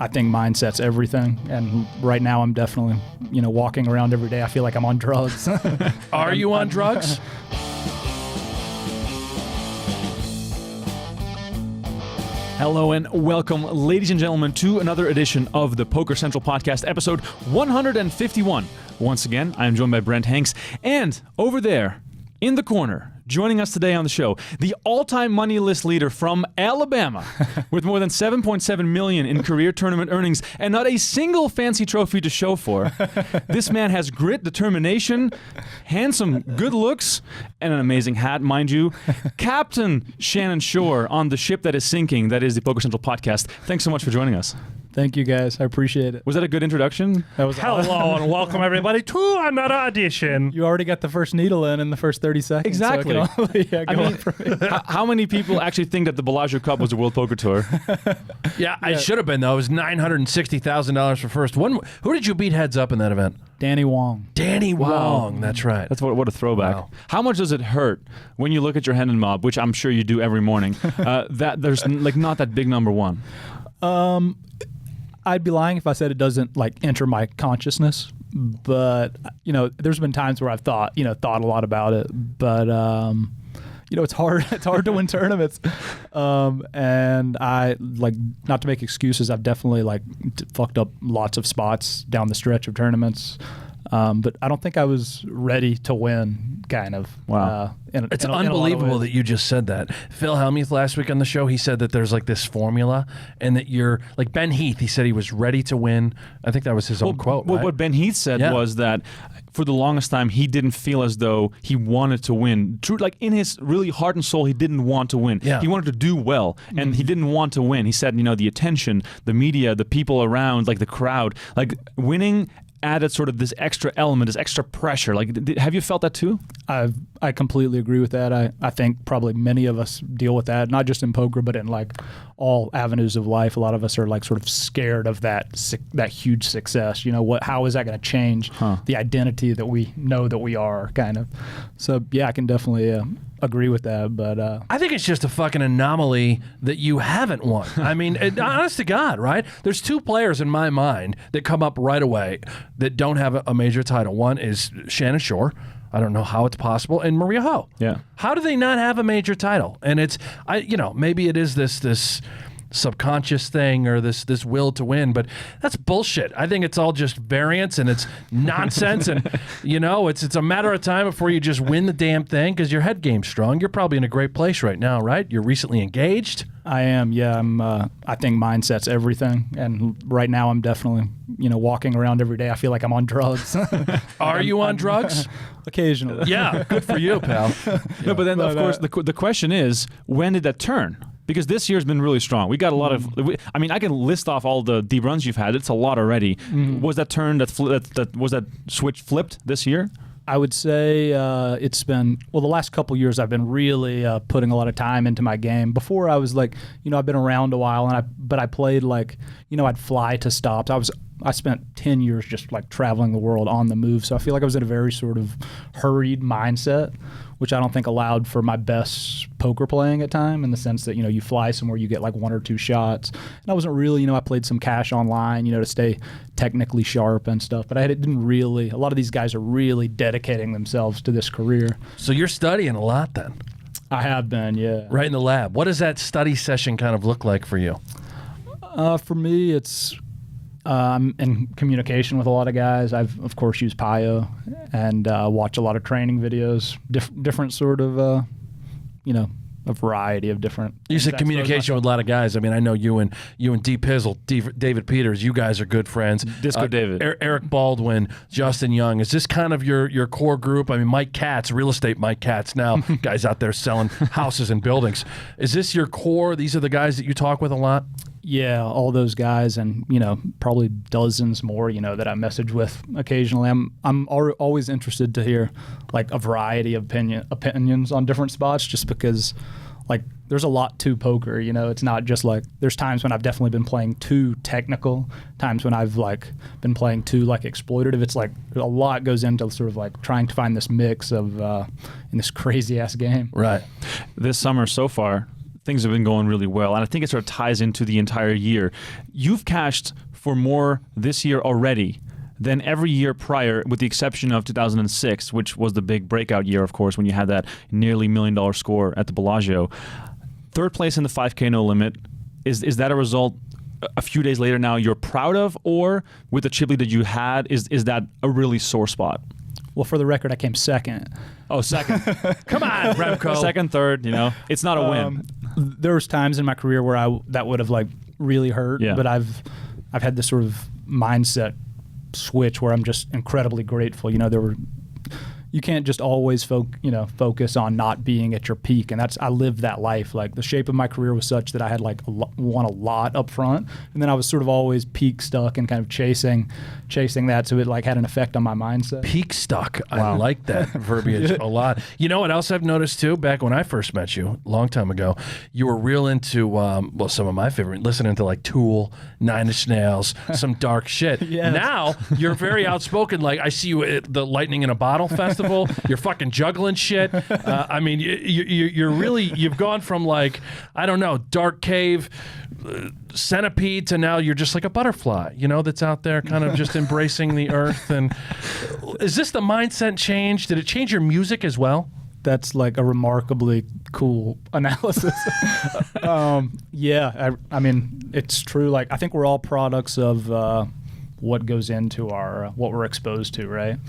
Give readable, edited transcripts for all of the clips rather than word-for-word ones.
I think mindset's everything, and right now I'm definitely, walking around every day. I feel like I'm on drugs. Are you on drugs? Hello and welcome, ladies and gentlemen, to another edition of the Poker Central Podcast, episode 151. Once again, I am joined by Brent Hanks, and over there, in the corner, joining us today on the show, the all-time money list leader from Alabama, with more than $7.7 million in career tournament earnings and not a single fancy trophy to show for. This man has grit, determination, handsome, good looks, and an amazing hat, mind you. Captain Shannon Shorr on the ship that is sinking, that is the Poker Central Podcast. Thanks so much for joining us. Thank you, guys. I appreciate it. Was that a good introduction? That was Hello and welcome everybody to another edition. You already got the first needle in the first 30 seconds. Exactly. So How many people actually think that the Bellagio Cup was the World Poker Tour? Yeah, it should have been though. It was $960,000 for first. Who did you beat heads up in that event? Danny Wong. Danny Wong. That's right. That's what a throwback. Wow. How much does it hurt when you look at your Hendon mob, which I'm sure you do every morning, that there's not that big number one? I'd be lying if I said it doesn't enter my consciousness, but there's been times where I've thought a lot about it, but it's hard. It's hard to win tournaments, and I not to make excuses. I've definitely fucked up lots of spots down the stretch of tournaments. But I don't think I was ready to win, kind of. Wow. It's unbelievable that you just said that. Phil Hellmuth last week on the show, he said that there's this formula and that you're like Ben Heath. He said he was ready to win. I think that was his own quote. Right? What Ben Heath said was that for the longest time, he didn't feel as though he wanted to win. True, in his really heart and soul, he didn't want to win. Yeah. He wanted to do well, and he didn't want to win. He said, the attention, the media, the people around, the crowd, winning added sort of this extra element, this extra pressure. Have you felt that too? I completely agree with that. I think probably many of us deal with that, not just in poker, but in all avenues of life. A lot of us are sort of scared of that huge success. How is that going to change the identity that we know that we are, kind of. So yeah, I can definitely agree with that, but I think it's just a fucking anomaly that you haven't won. I mean, honest to God, right? There's two players in my mind that come up right away that don't have a major title. One is Shannon Shorr. I don't know how it's possible, and Maria Ho. Yeah. How do they not have a major title? And it's, maybe it is this subconscious thing or this will to win, but that's bullshit. I think it's all just variance and it's nonsense, and it's a matter of time before you just win the damn thing because your head game's strong. You're probably in a great place right now, right? You're recently engaged. I am, yeah. I think mindset's everything, and right now I'm definitely, walking around every day. I feel like I'm on drugs. Are you on drugs? Occasionally. Yeah, good for you, pal. No, but then of course the question is, when did that turn? Because this year's been really strong. We got a lot of. I can list off all the deep runs you've had. It's a lot already. Was that turn was that switch flipped this year? I would say it's been, the last couple years I've been really putting a lot of time into my game. Before I was I've been around a while, but I played I'd fly to stops. I spent 10 years just traveling the world on the move, so I feel like I was in a very sort of hurried mindset, which I don't think allowed for my best poker playing at time, in the sense that, you fly somewhere, you get one or two shots. And I wasn't really, I played some cash online, to stay technically sharp and stuff, but didn't really, a lot of these guys are really dedicating themselves to this career. So you're studying a lot then? I have been, yeah. Right in the lab. What does that study session kind of look like for you? For me, it's I'm in communication with a lot of guys. I've, of course, used PIO and watch a lot of training videos, different sort of, a variety of different. You said communication with a lot of guys. I mean, I know you and D Pizzle, David Peters. You guys are good friends. Disco David, Eric Baldwin, Justin Young. Is this kind of your core group? I mean, Mike Katz, real estate Mike Katz. Now, guys out there selling houses and buildings. Is this your core? These are the guys that you talk with a lot. Yeah, all those guys, and probably dozens more, that I message with occasionally. I'm always interested to hear a variety of opinions on different spots, just because there's a lot to poker. It's not just there's times when I've definitely been playing too technical, times when I've been playing too exploitative. It's a lot goes into sort of trying to find this mix of in this crazy ass game. Right. This summer so far, things have been going really well, and I think it sort of ties into the entire year. You've cashed for more this year already than every year prior, with the exception of 2006, which was the big breakout year, of course, when you had that nearly $1 million score at the Bellagio. Third place in the 5K no limit. Is that a result a few days later now you're proud of, or with the chip lead that you had, is that a really sore spot? Well, for the record, I came second. Oh, second. Come on, Remko. Second, third, it's not a win. There was times in my career where that would have like really hurt, but I've had this sort of mindset switch where I'm just incredibly grateful. You can't just always focus on not being at your peak, and I lived that life. Like the shape of my career was such that I had like won a lot up front, and then I was sort of always peak stuck and kind of chasing that, so it like had an effect on my mindset. Peak stuck. Wow. I like that verbiage a lot. You know what else I've noticed too? Back when I first met you, a long time ago, you were real into some of my favorite, listening to like Tool, Nine Inch Nails, some dark shit. Yes. Now you're very outspoken. Like I see you at the Lightning in a Bottle festival. You're fucking juggling shit. I mean, you're really, you've gone from like, I don't know, dark cave, centipede to now you're just like a butterfly, that's out there kind of just embracing the earth. And is this the mindset change? Did it change your music as well? That's like a remarkably cool analysis. Yeah, I mean, it's true. Like I think we're all products of what goes into our what we're exposed to, right?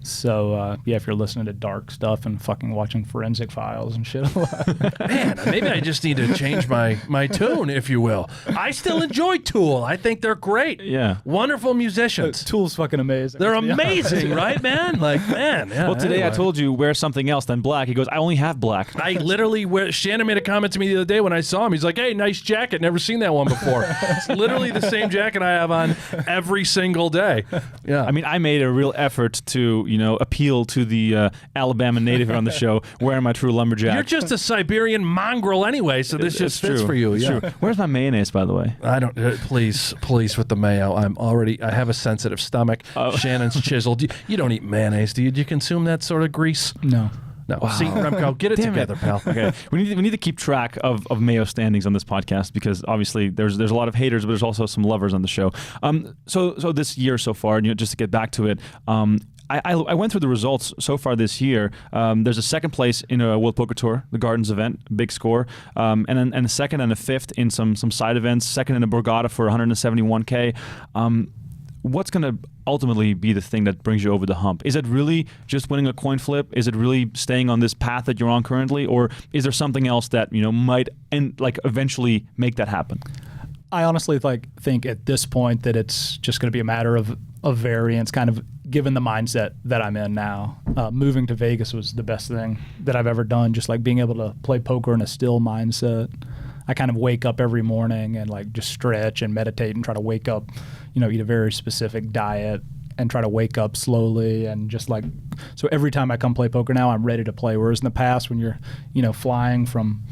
So, if you're listening to dark stuff and fucking watching Forensic Files and shit a lot. Man, maybe I just need to change my tune, if you will. I still enjoy Tool. I think they're great. Yeah. Wonderful musicians. Tool's fucking amazing. They're amazing, right, man? Like, man. Yeah, Well, today anyway. I told you wear something else than black. He goes, I only have black. I literally Shannon made a comment to me the other day when I saw him. He's like, hey, nice jacket. Never seen that one before. It's literally the same jacket I have on every single day. Yeah. I mean, I made a real effort to, appeal to the Alabama native here on the show, wearing my true lumberjack. You're just a Siberian mongrel anyway, so this just fits for you. It's Yeah. true. Where's my mayonnaise, by the way? I don't. Please with the mayo. I have a sensitive stomach. Shannon's chiseled. You don't eat mayonnaise, do you? Do you consume that sort of grease? No. No. See, Remko, get it Damn together, pal. Okay, we need to keep track of Mayo standings on this podcast, because obviously there's a lot of haters, but there's also some lovers on the show. So this year so far, just to get back to it, I went through the results so far this year. There's a second place in a World Poker Tour, the Gardens event, big score, and a second and a fifth in some side events. Second in a Borgata for 171K. What's going to ultimately be the thing that brings you over the hump? Is it really just winning a coin flip? Is it really staying on this path that you're on currently, or is there something else that might eventually make that happen? I honestly think at this point that it's just going to be a matter of variance, kind of given the mindset that I'm in now. Moving to Vegas was the best thing that I've ever done, just like being able to play poker in a still mindset. I kind of wake up every morning and like just stretch and meditate and try to wake up, eat a very specific diet and try to wake up slowly, and just like, so every time I come play poker now, I'm ready to play. Whereas in the past, when you're, flying from,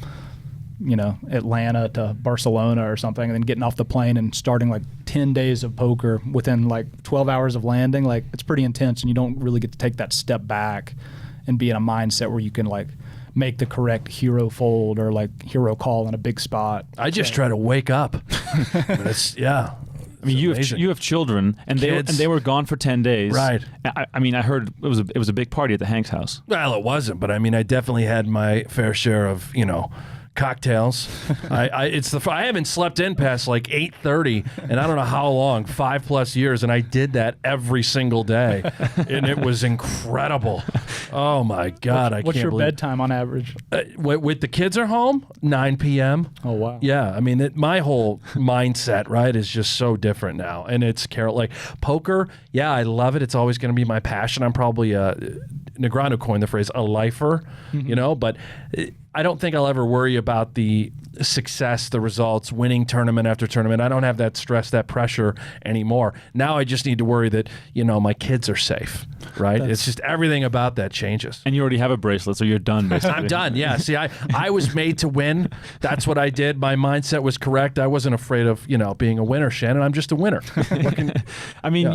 Atlanta to Barcelona or something, and then getting off the plane and starting like 10 days of poker within like 12 hours of landing, like it's pretty intense, and you don't really get to take that step back and be in a mindset where you can like make the correct hero fold or like hero call in a big spot. I just try to wake up. I mean, you have children, and they were gone for 10 days. Right. I mean, I heard it was a big party at the Hanks house. Well, it wasn't, but I mean, I definitely had my fair share of, cocktails. I haven't slept in past like 8:30, and I don't know how long, 5+ years, and I did that every single day, and it was incredible. Oh my God, What's your bedtime on average? With the kids are home, 9 p.m. Oh wow. Yeah, I mean, my whole mindset, right, is just so different now, and it's like poker. Yeah, I love it. It's always going to be my passion. I'm probably Negreanu coined the phrase a lifer, but I don't think I'll ever worry about the success, the results, winning tournament after tournament. I don't have that stress, that pressure anymore. Now I just need to worry that, my kids are safe, right? It's just everything about that changes. And you already have a bracelet, so you're done, basically. I'm done, yeah. See, I was made to win. That's what I did. My mindset was correct. I wasn't afraid of, being a winner, Shannon. I'm just a winner. I mean,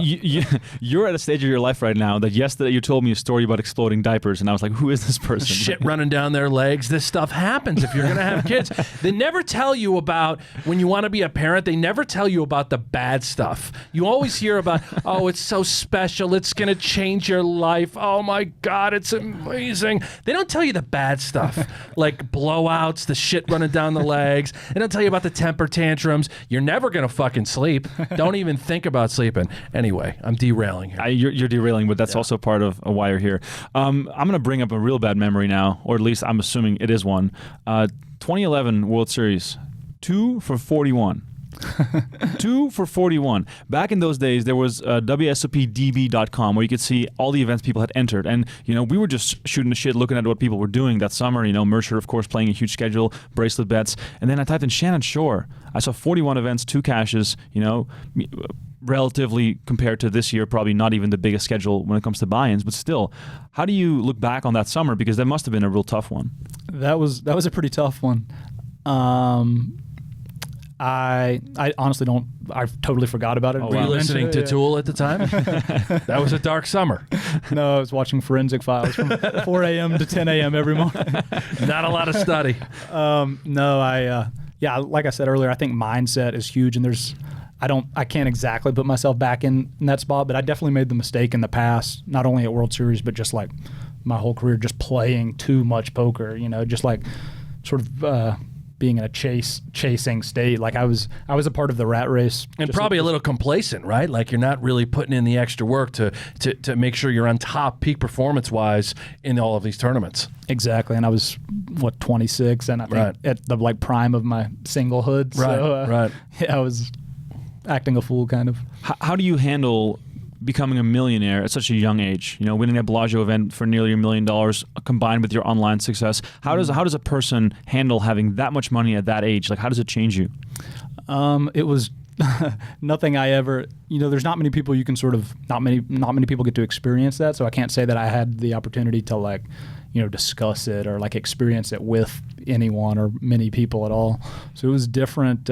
you're at a stage of your life right now that yesterday you told me a story about exploding diapers, and I was like, who is this person? Shit running down their legs. This stuff happens if you're going to have kids. They never tell you about, when you want to be a parent, they never tell you about the bad stuff. You always hear about, oh, it's so special. It's going to change your life. Oh, my God, it's amazing. They don't tell you the bad stuff, like blowouts, the shit running down the legs. They don't tell you about the temper tantrums. You're never going to fucking sleep. Don't even think about sleeping. Anyway, I'm derailing here. You're derailing, but that's also part of why you're here. I'm going to bring up a real bad memory now, or at least I'm assuming it is one. 2011 World Series, 2 for 41. 2 for 41. Back in those days, there was WSOPDB.com where you could see all the events people had entered. And, we were just shooting the shit, looking at what people were doing that summer. Mercer, of course, playing a huge schedule, bracelet bets. And then I typed in Shannon Shorr. I saw 41 events, 2 cashes, relatively compared to this year, probably not even the biggest schedule when it comes to buy-ins. But still, how do you look back on that summer? Because that must have been a real tough one. That was a pretty tough one. I honestly don't. I totally forgot about it. Were you listening to Tool at the time? That was a dark summer. No, I was watching Forensic Files from 4 a.m. to 10 a.m. every morning. Not a lot of study. No, like I said earlier, I think mindset is huge, and I can't exactly put myself back in that spot, but I definitely made the mistake in the past, not only at World Series, but just like my whole career, just playing too much poker. Just like sort of. Being in a chasing state, like I was a part of the rat race, and probably a little complacent, right? Like you're not really putting in the extra work to make sure you're on top, peak performance wise, in all of these tournaments. Exactly, and I was 26, and I think at the prime of my singlehood. Right. Yeah, I was acting a fool, kind of. How do you handle becoming a millionaire at such a young age? Winning that Bellagio event for nearly $1 million combined with your online success. How does a person handle having that much money at that age? Like, how does it change you? It was nothing I ever. There's not many people you can not many people get to experience that. So I can't say that I had the opportunity to discuss it or experience it with anyone or many people at all. So it was different.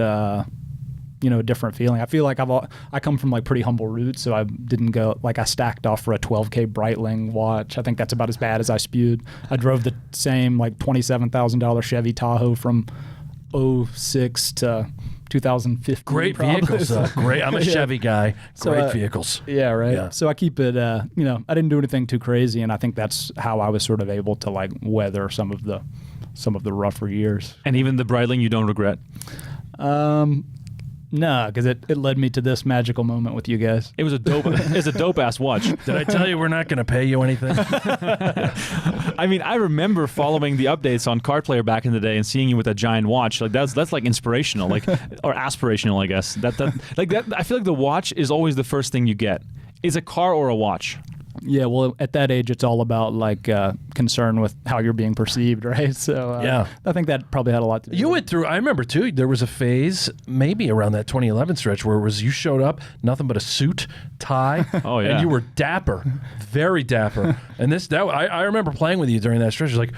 A different feeling. I feel like I come from pretty humble roots, so I didn't go I stacked off for a 12K Breitling watch. I think that's about as bad as I spewed. I drove the same $27,000 Chevy Tahoe from 2006 to 2015. Great vehicles. Great. I'm a Chevy guy. Great vehicles. Yeah, right. Yeah. So I keep it. I didn't do anything too crazy, and I think that's how I was sort of able to weather some of the rougher years. And even the Breitling, you don't regret? No, because it led me to this magical moment with you guys. It was a dope ass watch. Did I tell you we're not going to pay you anything? I mean, I remember following the updates on Card Player back in the day and seeing you with a giant watch. That's inspirational, or aspirational, I guess. That I feel like the watch is always the first thing you get. Is a car or a watch? Yeah, well, at that age, it's all about concern with how you're being perceived, right? So yeah, I think that probably had a lot to do. You went through. I remember too. There was a phase, maybe around that 2011 stretch, where you showed up nothing but a suit, tie. Oh yeah, and you were dapper, very dapper. And I remember playing with you during that stretch. Like,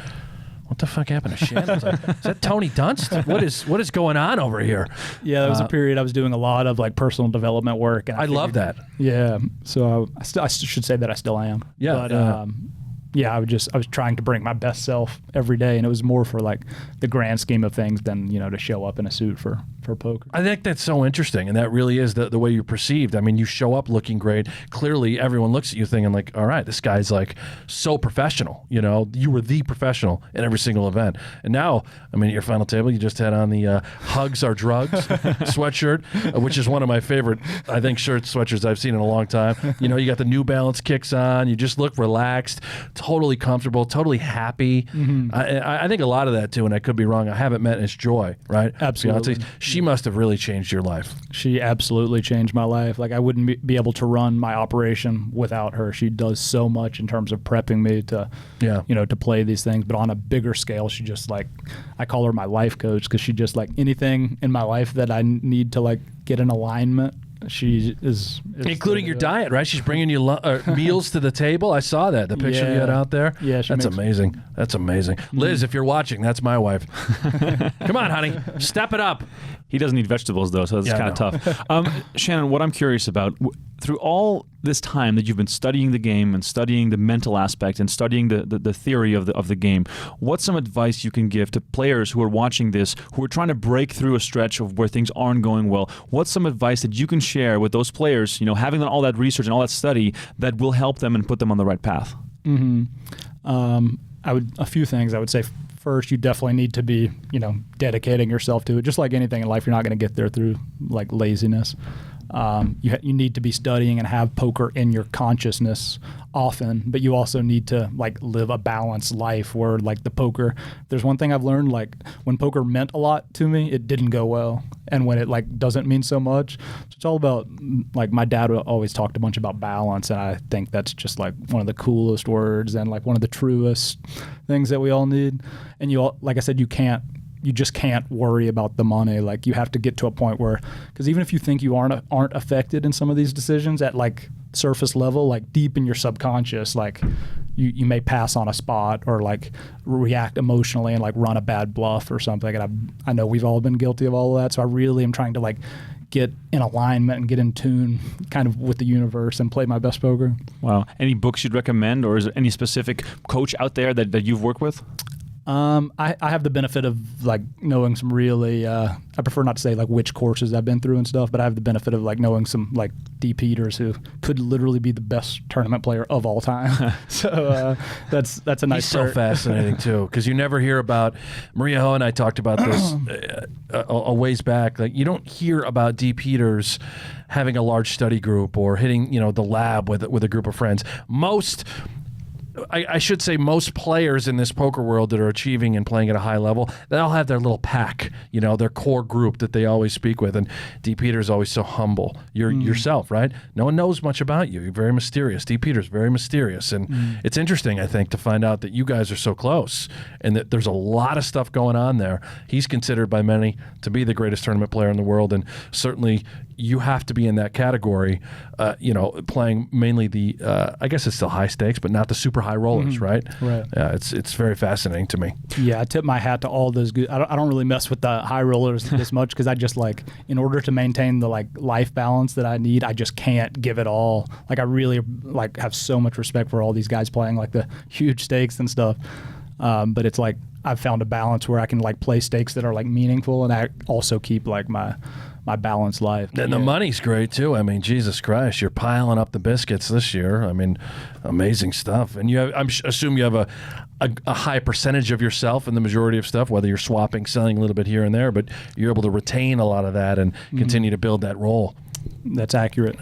what the fuck happened to Shannon? Is that Tony Dunst? What is going on over here? Yeah, that was a period I was doing a lot of personal development work, and I love that. Yeah, so I should say that I still am. Yeah, but I was trying to bring my best self every day, and it was more for the grand scheme of things than to show up in a suit for poker. I think that's so interesting, and that really is the way you're perceived. I mean, you show up looking great. Clearly, everyone looks at you thinking all right, this guy's so professional. You were the professional in every single event. And now, I mean, at your final table, you just had on the Hugs Are Drugs sweatshirt, which is one of my favorite, I think, sweatshirts I've seen in a long time. You got the New Balance kicks on. You just look relaxed, totally comfortable, totally happy. Mm-hmm. I think a lot of that too, and I could be wrong. I haven't met Miss Joy, right? Absolutely. She must have really changed your life. She absolutely changed my life. I wouldn't be able to run my operation without her. She does so much in terms of prepping me to, to play these things. But on a bigger scale, she just I call her my life coach, because she just anything in my life that I need to get in alignment. She is including your diet, right? She's bringing you meals to the table. I saw that, the picture you had out there. Yeah, that's amazing. That's amazing. Liz, if you're watching, that's my wife. Come on, honey, step it up. He doesn't eat vegetables though, so that's kind of tough. Shannon, what I'm curious about, through all this time that you've been studying the game and studying the mental aspect and studying the theory of the game, what's some advice you can give to players who are watching this, who are trying to break through a stretch of where things aren't going well? What's some advice that you can share with those players, having done all that research and all that study, that will help them and put them on the right path? A few things I would say. First, you definitely need to be, dedicating yourself to it. Just like anything in life, you're not going to get there through like laziness. You need to be studying and have poker in your consciousness often, but you also need to like live a balanced life where like the poker, there's one thing I've learned, like when poker meant a lot to me, it didn't go well. And when it like doesn't mean so much, it's all about, like my dad always talked a bunch about balance, and I think that's just like one of the coolest words and like one of the truest things that we all need. And like I said, you just can't worry about the money. Like you have to get to a point where, because even if you think you aren't affected in some of these decisions at like surface level, like deep in your subconscious, like you may pass on a spot or like react emotionally and like run a bad bluff or something. And I know we've all been guilty of all of that. So I really am trying to like get in alignment and get in tune kind of with the universe and play my best poker. Wow. Any books you'd recommend, or is there any specific coach out there that you've worked with? I have the benefit of like knowing some really, I prefer not to say like which courses I've been through and stuff, but I have the benefit of like knowing some like D. Peters who could literally be the best tournament player of all time. So that's a nice. He's so fascinating too, because you never hear about. Maria Ho and I talked about this a ways back. Like you don't hear about D. Peters having a large study group or hitting the lab with a group of friends. I should say most players in this poker world that are achieving and playing at a high level, they all have their little pack, their core group that they always speak with. And D. Peter's always so humble. You're yourself, right? No one knows much about you. You're very mysterious. D. Peter's very mysterious. And it's interesting, I think, to find out that you guys are so close and that there's a lot of stuff going on there. He's considered by many to be the greatest tournament player in the world. And certainly you have to be in that category, playing mainly the, I guess it's still high stakes, but not the super high rollers, right? Right. Yeah, it's very fascinating to me. Yeah, I tip my hat to all those good. I don't really mess with the high rollers this much because I just like, in order to maintain the like life balance that I need, I just can't give it all. Like I really like have so much respect for all these guys playing like the huge stakes and stuff. But it's like I've found a balance where I can like play stakes that are like meaningful, and I also keep like my balanced life. And the money's great too. I mean, Jesus Christ, you're piling up the biscuits this year. I mean, amazing stuff. And I assume you have a high percentage of yourself in the majority of stuff, whether you're swapping, selling a little bit here and there, but you're able to retain a lot of that and continue to build that role. That's accurate.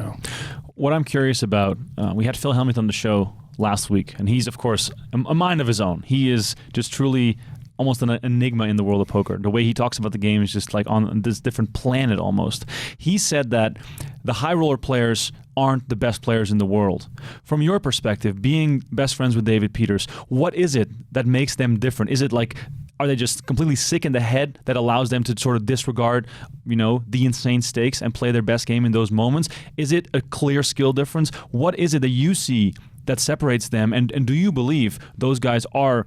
What I'm curious about, we had Phil Hellmuth on the show last week, and he's, of course, a mind of his own. He is just truly almost an enigma in the world of poker. The way he talks about the game is just like on this different planet almost. He said that the high roller players aren't the best players in the world. From your perspective, being best friends with David Peters, what is it that makes them different? Is it like, are they just completely sick in the head that allows them to sort of disregard, the insane stakes and play their best game in those moments? Is it a clear skill difference? What is it that you see that separates them, and do you believe those guys are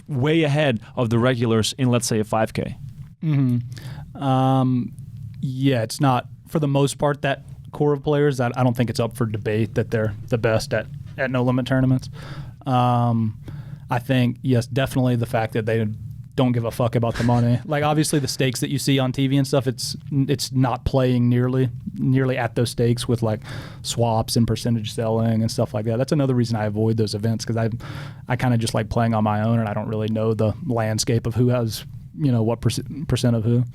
way ahead of the regulars in, let's say, a 5K? Yeah, it's not, for the most part, that core of players. I don't think it's up for debate that they're the best at no limit tournaments. I think, yes, definitely the fact that they don't give a fuck about the money. Like obviously the stakes that you see on TV and stuff, it's not playing nearly at those stakes with like swaps and percentage selling and stuff like that. That's another reason I avoid those events, because I kind of just like playing on my own, and I don't really know the landscape of who has what percent of who.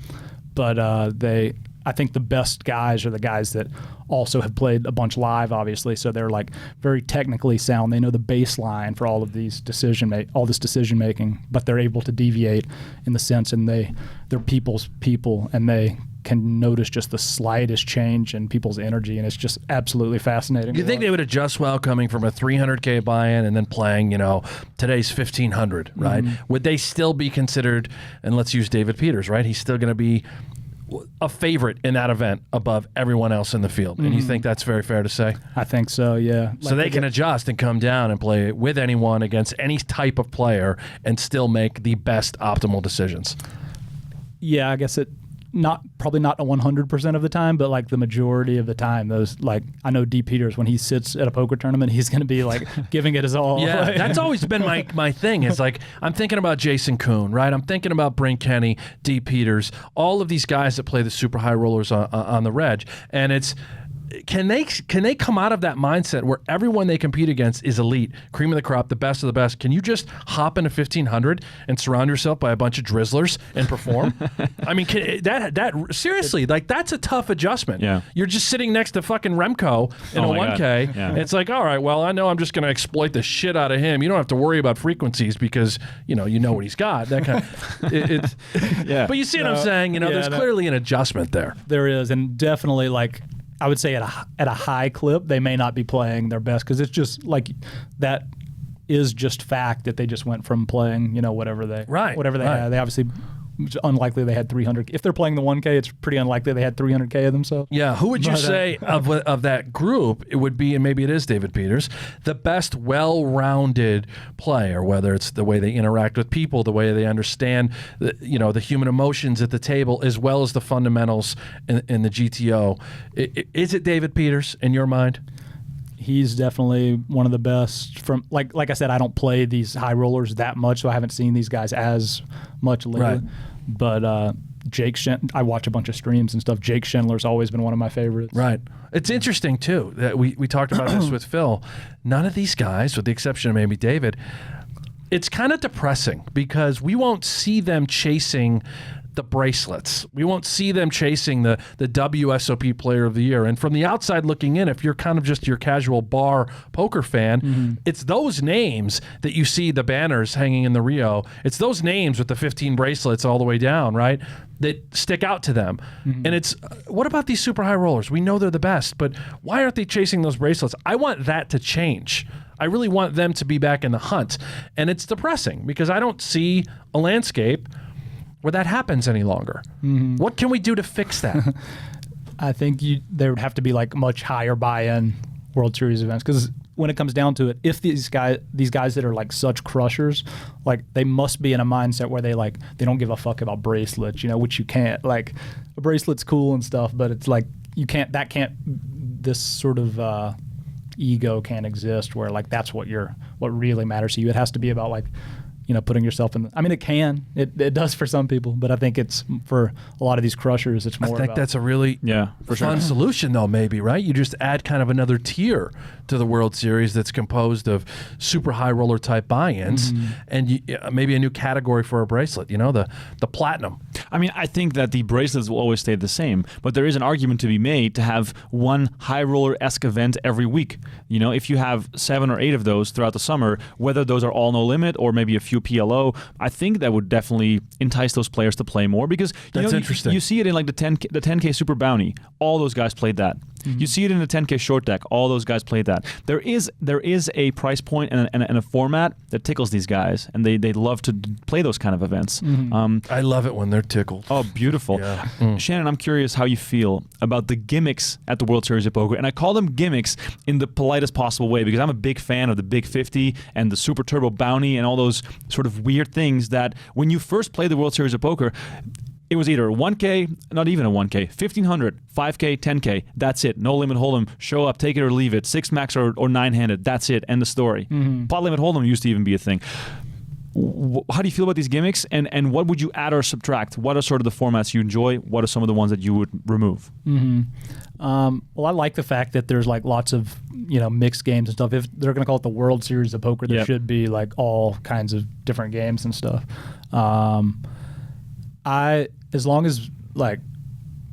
But I think the best guys are the guys that also have played a bunch live, obviously, so they're like very technically sound. They know the baseline for all of these decision making, but they're able to deviate in the sense, and they're people's people, and they can notice just the slightest change in people's energy, and it's just absolutely fascinating. You think they would adjust well coming from a $300K buy-in and then playing, today's $1,500, right? Would they still be considered, and let's use David Peters, right? He's still going to be a favorite in that event above everyone else in the field. And you think that's very fair to say? I think so, yeah. So they can adjust and come down and play with anyone against any type of player and still make the best optimal decisions. Yeah, I guess probably not 100% of the time, but like the majority of the time, those like I know D. Peters, when he sits at a poker tournament, he's going to be like giving it his all. Yeah, Like, that's always been my thing. Is like I'm thinking about Jason Kuhn, right? I'm thinking about Brent Kenny, D. Peters, all of these guys that play the super high rollers on the reg, and it's. Can they come out of that mindset where everyone they compete against is elite, cream of the crop, the best of the best? Can you just hop into 1500 and surround yourself by a bunch of drizzlers and perform? I mean, that seriously, like that's a tough adjustment. Yeah. You're just sitting next to fucking Remko in a 1K. Yeah. It's like, all right, well, I know I'm just going to exploit the shit out of him. You don't have to worry about frequencies because you know what he's got. That kind of, Yeah. But you see what I'm saying? You know, there's clearly an adjustment there. there is, and definitely like I would say at a high clip, they may not be playing their best because it's just like that is just fact that they just went from playing, whatever they had. They obviously, it's unlikely they had 300. If they're playing the 1K, it's pretty unlikely they had 300K of themselves. Yeah, who would you say of that group it would be, and maybe it is David Peters, the best well-rounded player, whether it's the way they interact with people, the way they understand the human emotions at the table, as well as the fundamentals in the GTO. Is it David Peters in your mind? He's definitely one of the best. From like I said, I don't play these high rollers that much, so I haven't seen these guys as much lately. Right. But I watch a bunch of streams and stuff. Jake Schindler's always been one of my favorites. Right. It's interesting, too, that we talked about this with Phil. None of these guys, with the exception of maybe David, it's kind of depressing because we won't see them chasing the bracelets. We won't see them chasing the WSOP Player of the Year. And from the outside looking in, if you're kind of just your casual bar poker fan, it's those names that you see the banners hanging in the Rio. It's those names with the 15 bracelets all the way down, right, that stick out to them. And it's, what about these super high rollers? We know they're the best, but why aren't they chasing those bracelets? I want that to change. I really want them to be back in the hunt. And it's depressing because I don't see a landscape where that happens any longer. What can we do to fix that? I think there would have to be like much higher buy-in World Series events because when it comes down to it, if these guys that are like such crushers, like they must be in a mindset where they don't give a fuck about bracelets, which you can't. Like a bracelet's cool and stuff, but it's like this sort of ego can't exist where like that's what really matters to you. It has to be about like putting yourself in. I mean, it does for some people, but I think it's for a lot of these crushers. It's more. I think that's a really fun solution, though. Maybe right. You just add kind of another tier to the World Series that's composed of super high roller type buy-ins, and maybe a new category for a bracelet. The platinum. I mean, I think that the bracelets will always stay the same, but there is an argument to be made to have one high roller-esque event every week. If you have 7 or 8 of those throughout the summer, whether those are all no limit or maybe a few PLO, I think that would definitely entice those players to play more because that's interesting. You see it in like the 10K Super Bounty. All those guys played that. You see it in the 10K Short Deck. All those guys played that. There is a price point and a format that tickles these guys, and they love to play those kind of events. I love it when they're tickled. Oh, beautiful. Yeah. Shannon, I'm curious how you feel about the gimmicks at the World Series of Poker. And I call them gimmicks in the politest possible way because I'm a big fan of the Big 50 and the Super Turbo Bounty and all those sort of weird things that when you first play the World Series of Poker, it was either 1K, not even a 1K, 1500, 5K, 10K. That's it. No limit hold'em. Show up, take it or leave it. 6 max or 9-handed. That's it. End of story. Pot limit hold'em used to even be a thing. How do you feel about these gimmicks, and what would you add or subtract? What are sort of the formats you enjoy? What are some of the ones that you would remove? Well, I like the fact that there's like lots of mixed games and stuff. If they're going to call it the World Series of Poker, there should be like all kinds of different games and stuff. As long as like,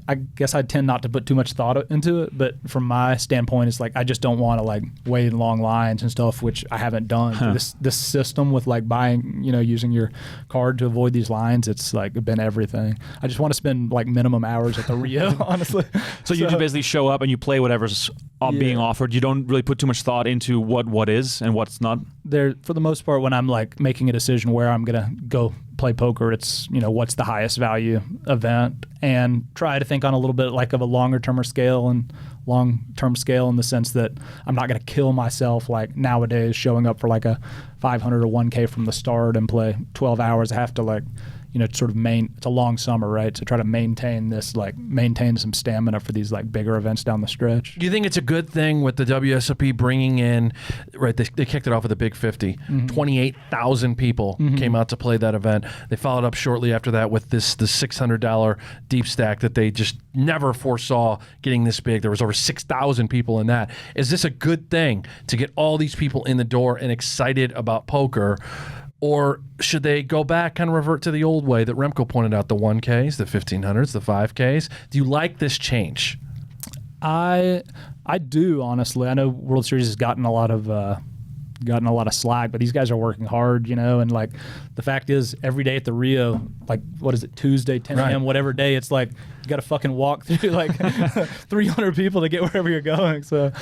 I guess I tend not to put too much thought into it, but from my standpoint, it's like I just don't want to like wait in long lines and stuff, which I haven't done. This system with like buying, using your card to avoid these lines, it's like been everything. I just want to spend like minimum hours at the Rio, honestly. So you just basically show up and you play whatever's being offered. You don't really put too much thought into what is and what's not. There, for the most part, when I'm like making a decision where I'm gonna go play poker, it's what's the highest value event, and try to think on a little bit like of a long term scale in the sense that I'm not going to kill myself like nowadays showing up for like a 500 or 1K from the start and play 12 hours. I have to like sort of it's a long summer, right? So try to maintain some stamina for these like bigger events down the stretch. Do you think it's a good thing with the WSOP bringing in, right, they kicked it off with a big 50. 28,000 people came out to play that event. They followed up shortly after that with the $600 deep stack that they just never foresaw getting this big. There was over 6,000 people in that. Is this a good thing to get all these people in the door and excited about poker? Or should they go back, kind of revert to the old way that Remko pointed out, the 1Ks, the 1500s, the 5Ks? Do you like this change? I do, honestly. I know World Series has gotten a lot of slack, but these guys are working hard, and like the fact is every day at the Rio, like what is it, Tuesday, 10 a.m., whatever day, it's like you got to fucking walk through like 300 people to get wherever you're going. So,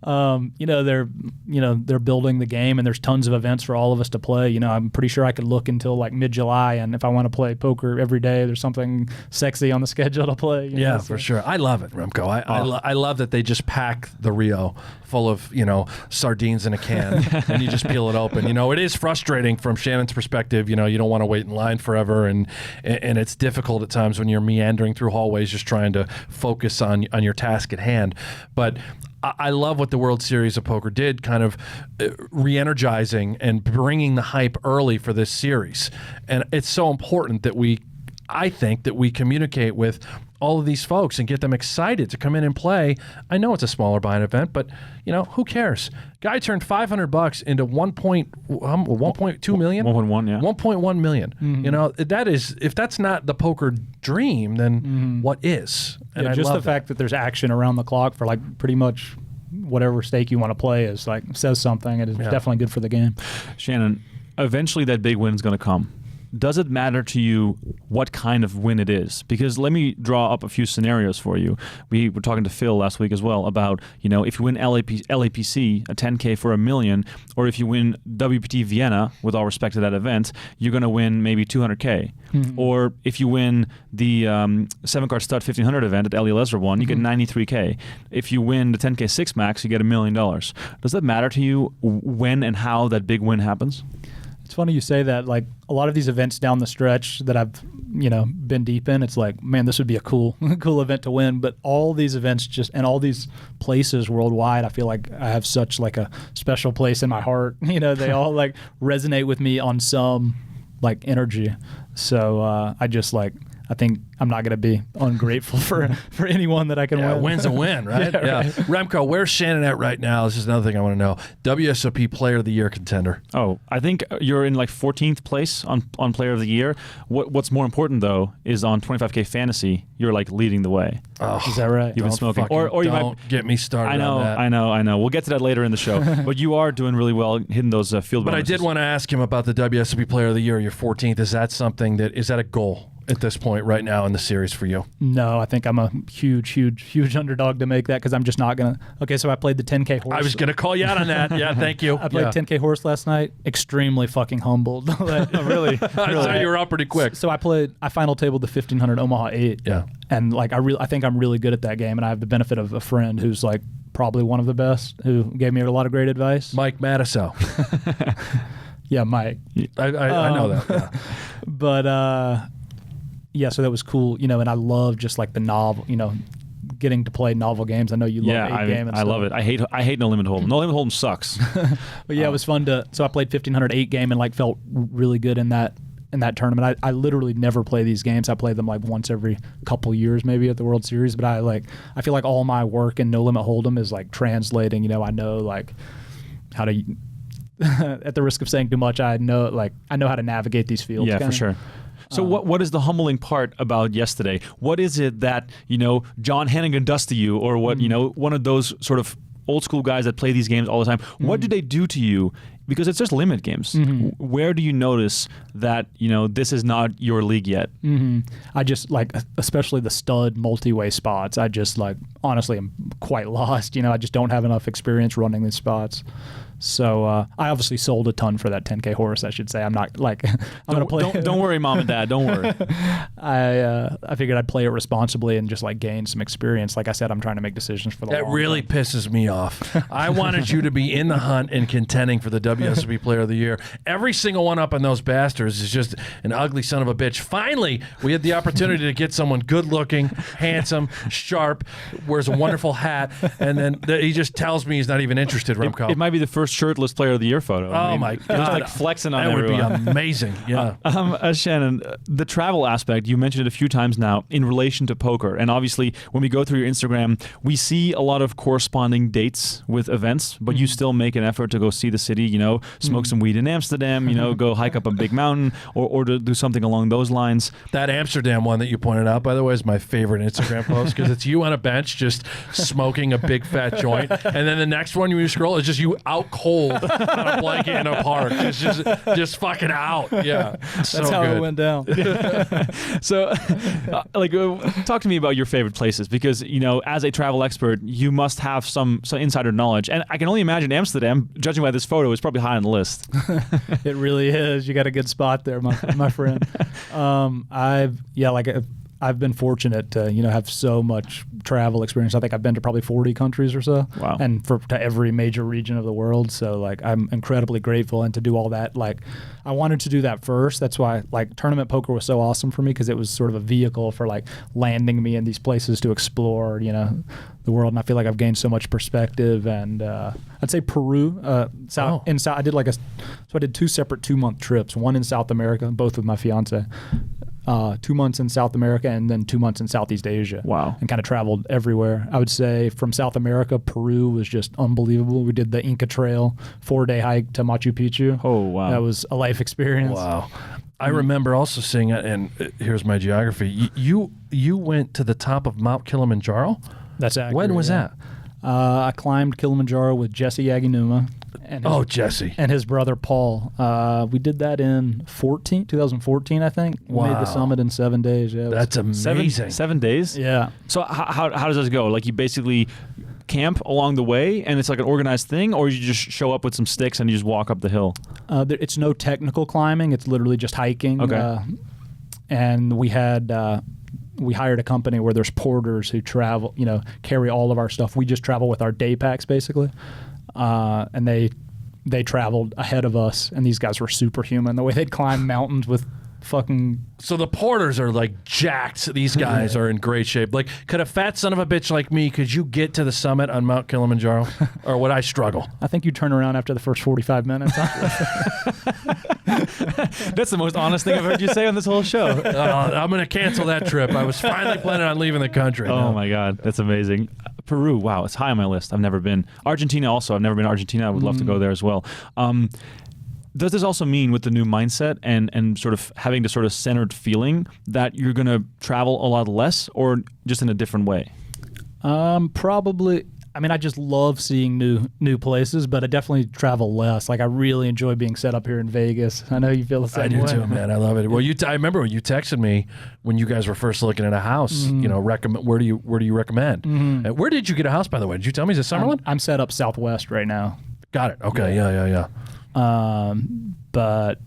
they're building the game, and there's tons of events for all of us to play. I'm pretty sure I could look until like mid-July, and if I want to play poker every day, there's something sexy on the schedule to play. Yeah, for sure. I love it, Remko. I love that they just pack the Rio full of, sardines in a can, and you just peel it open. It is frustrating from Shannon's perspective. You don't want to wait in line forever, and it's difficult at times when you're meandering through hallways just trying to focus on your task at hand. But I love what the World Series of Poker did, kind of re-energizing and bringing the hype early for this series. And it's so important that I think that we communicate with all of these folks and get them excited to come in and play. I know it's a smaller buy-in event, but who cares? Guy turned $500 into 1.2 million. 1.1, yeah. 1.1 million. That is, if that's not the poker dream, then what is? And just the fact that there's action around the clock for like pretty much whatever stake you want to play is like says something. It is definitely good for the game. Shannon, eventually that big win is going to come. Does it matter to you what kind of win it is? Because let me draw up a few scenarios for you. We were talking to Phil last week as well about, if you win LAPC, a 10K for $1 million, or if you win WPT Vienna, with all respect to that event, you're going to win maybe 200K. Or if you win the 7-card stud 1500 event at ELEZRA 1, you get 93K. If you win the 10K 6 max, you get $1 million. Does that matter to you when and how that big win happens? It's funny you say that. Like a lot of these events down the stretch that I've been deep in, it's like, man, this would be a cool event to win. But all these events and all these places worldwide, I feel like I have such like a special place in my heart. They all like resonate with me on some like energy. So I think I'm not going to be ungrateful for anyone that I can win. Win's a win, right? Right. Remko, where's Shannon at right now? This is another thing I want to know. WSOP Player of the Year contender. Oh, I think you're in like 14th place on Player of the Year. What's more important though is on 25K Fantasy, you're like leading the way. Oh, is that right? You've been smoking. Or you don't get me started on that. I know. We'll get to that later in the show. But you are doing really well hitting those field bonuses. But I did want to ask him about the WSOP Player of the Year. You're 14th. Is that a goal at this point right now in the series for you? No, I think I'm a huge underdog to make that because I'm just not going to. Okay, so I played the 10K horse. I was going to call you out on that. Yeah, thank you. I played 10K horse last night. Extremely fucking humbled. Really? I saw you were up pretty quick. So I final tabled the 1500 Omaha 8. Yeah. And like I think I'm really good at that game, and I have the benefit of a friend who's like probably one of the best, who gave me a lot of great advice. Mike Matisow. Yeah, Mike. I know that. Yeah. But yeah, so that was cool, and I love just like the novel, getting to play novel games. I know you love 8-game. I love it. I hate No Limit Hold'em. No Limit Hold'em sucks. But yeah, it was fun so I played 1500 8-game and like felt really good in that tournament. I literally never play these games. I play them like once every couple years maybe at the World Series, but I feel like all my work in No Limit Hold'em is like translating, I know like how to at the risk of saying too much, I know how to navigate these fields. Yeah, for sure. So what is the humbling part about yesterday? What is it that, John Hannigan does to you, or what, one of those sort of old school guys that play these games all the time, what do they do to you? Because it's just limit games. Where do you notice that, this is not your league yet? I just especially the stud multi-way spots, I just honestly am quite lost. I just don't have enough experience running these spots. So I obviously sold a ton for that 10K horse, I should say. I'm not I'm going to play. Don't worry, Mom and Dad. Don't worry. I figured I'd play it responsibly and just gain some experience. Like I said, I'm trying to make decisions for the long That really term. pisses me off. I wanted you to be in the hunt and contending for the WSOP Player of the Year. Every single one up on those bastards is just an ugly son of a bitch. Finally, we had the opportunity to get someone good-looking, handsome, sharp, wears a wonderful hat, and then he just tells me he's not even interested, Remko. It might be the first shirtless Player of the Year photo. Oh, my God. Just like flexing on that everyone. would be amazing. Yeah. Shannon, the travel aspect, you mentioned it a few times now in relation to poker. And obviously, when we go through your Instagram, we see a lot of corresponding dates with events, but you still make an effort to go see the city, smoke some weed in Amsterdam, go hike up a big mountain or to do something along those lines. That Amsterdam one that you pointed out, by the way, is my favorite Instagram post because it's you on a bench just smoking a big fat joint. And then the next one you scroll is just you out cold on a blanket in a park. It's just fucking out. Yeah. That's how it went down. So, talk to me about your favorite places because, as a travel expert, you must have some insider knowledge. And I can only imagine Amsterdam, judging by this photo, is probably high on the list. It really is. You got a good spot there, my friend. I've been fortunate to have so much travel experience. I think I've been to probably 40 countries or so. Wow. And to every major region of the world. So I'm incredibly grateful, and to do all that, I wanted to do that first. That's why tournament poker was so awesome for me, because it was sort of a vehicle for landing me in these places to explore the world. And I feel like I've gained so much perspective. And I'd say Peru, I did 2 separate 2-month trips, one in South America, both with my fiance. 2 months in South America and then 2 months in Southeast Asia. Wow. And kind of traveled everywhere. I would say from South America, Peru was just unbelievable. We did the Inca Trail, 4-day hike to Machu Picchu. Oh, wow. That was a life experience. Wow. I remember also seeing it, and here's my geography. You went to the top of Mount Kilimanjaro? That's accurate. When was that? I climbed Kilimanjaro with Jesse Aginuma. Jesse. And his brother, Paul. We did that in 2014, I think. Wow. We made the summit in 7 days. Yeah, That's amazing. 7 days? Yeah. So how does this go? You basically camp along the way and it's like an organized thing, or you just show up with some sticks and you just walk up the hill? It's no technical climbing. It's literally just hiking. Okay. And we hired a company where there's porters who travel, carry all of our stuff. We just travel with our day packs, basically. And they traveled ahead of us, and these guys were superhuman. The way they'd climb mountains with fucking... So the porters are jacked. These guys are in great shape. Could a fat son of a bitch like me, could you get to the summit on Mount Kilimanjaro? Or would I struggle? I think you turn around after the first 45 minutes. That's the most honest thing I've heard you say on this whole show. I'm going to cancel that trip. I was finally planning on leaving the country. Oh, my God. That's amazing. Peru, wow, it's high on my list. I've never been. Argentina also. I've never been to Argentina. I would love to go there as well. Does this also mean with the new mindset and sort of having the sort of centered feeling that you're going to travel a lot less, or just in a different way? Probably. I mean, I just love seeing new places, but I definitely travel less. I really enjoy being set up here in Vegas. I know you feel the same way. I do too, man. I love it. Well, I remember when you texted me when you guys were first looking at a house. Recommend where do you recommend? Where did you get a house, by the way? Did you tell me? Is it Summerlin? I'm set up Southwest right now. Got it. Okay. Yeah. But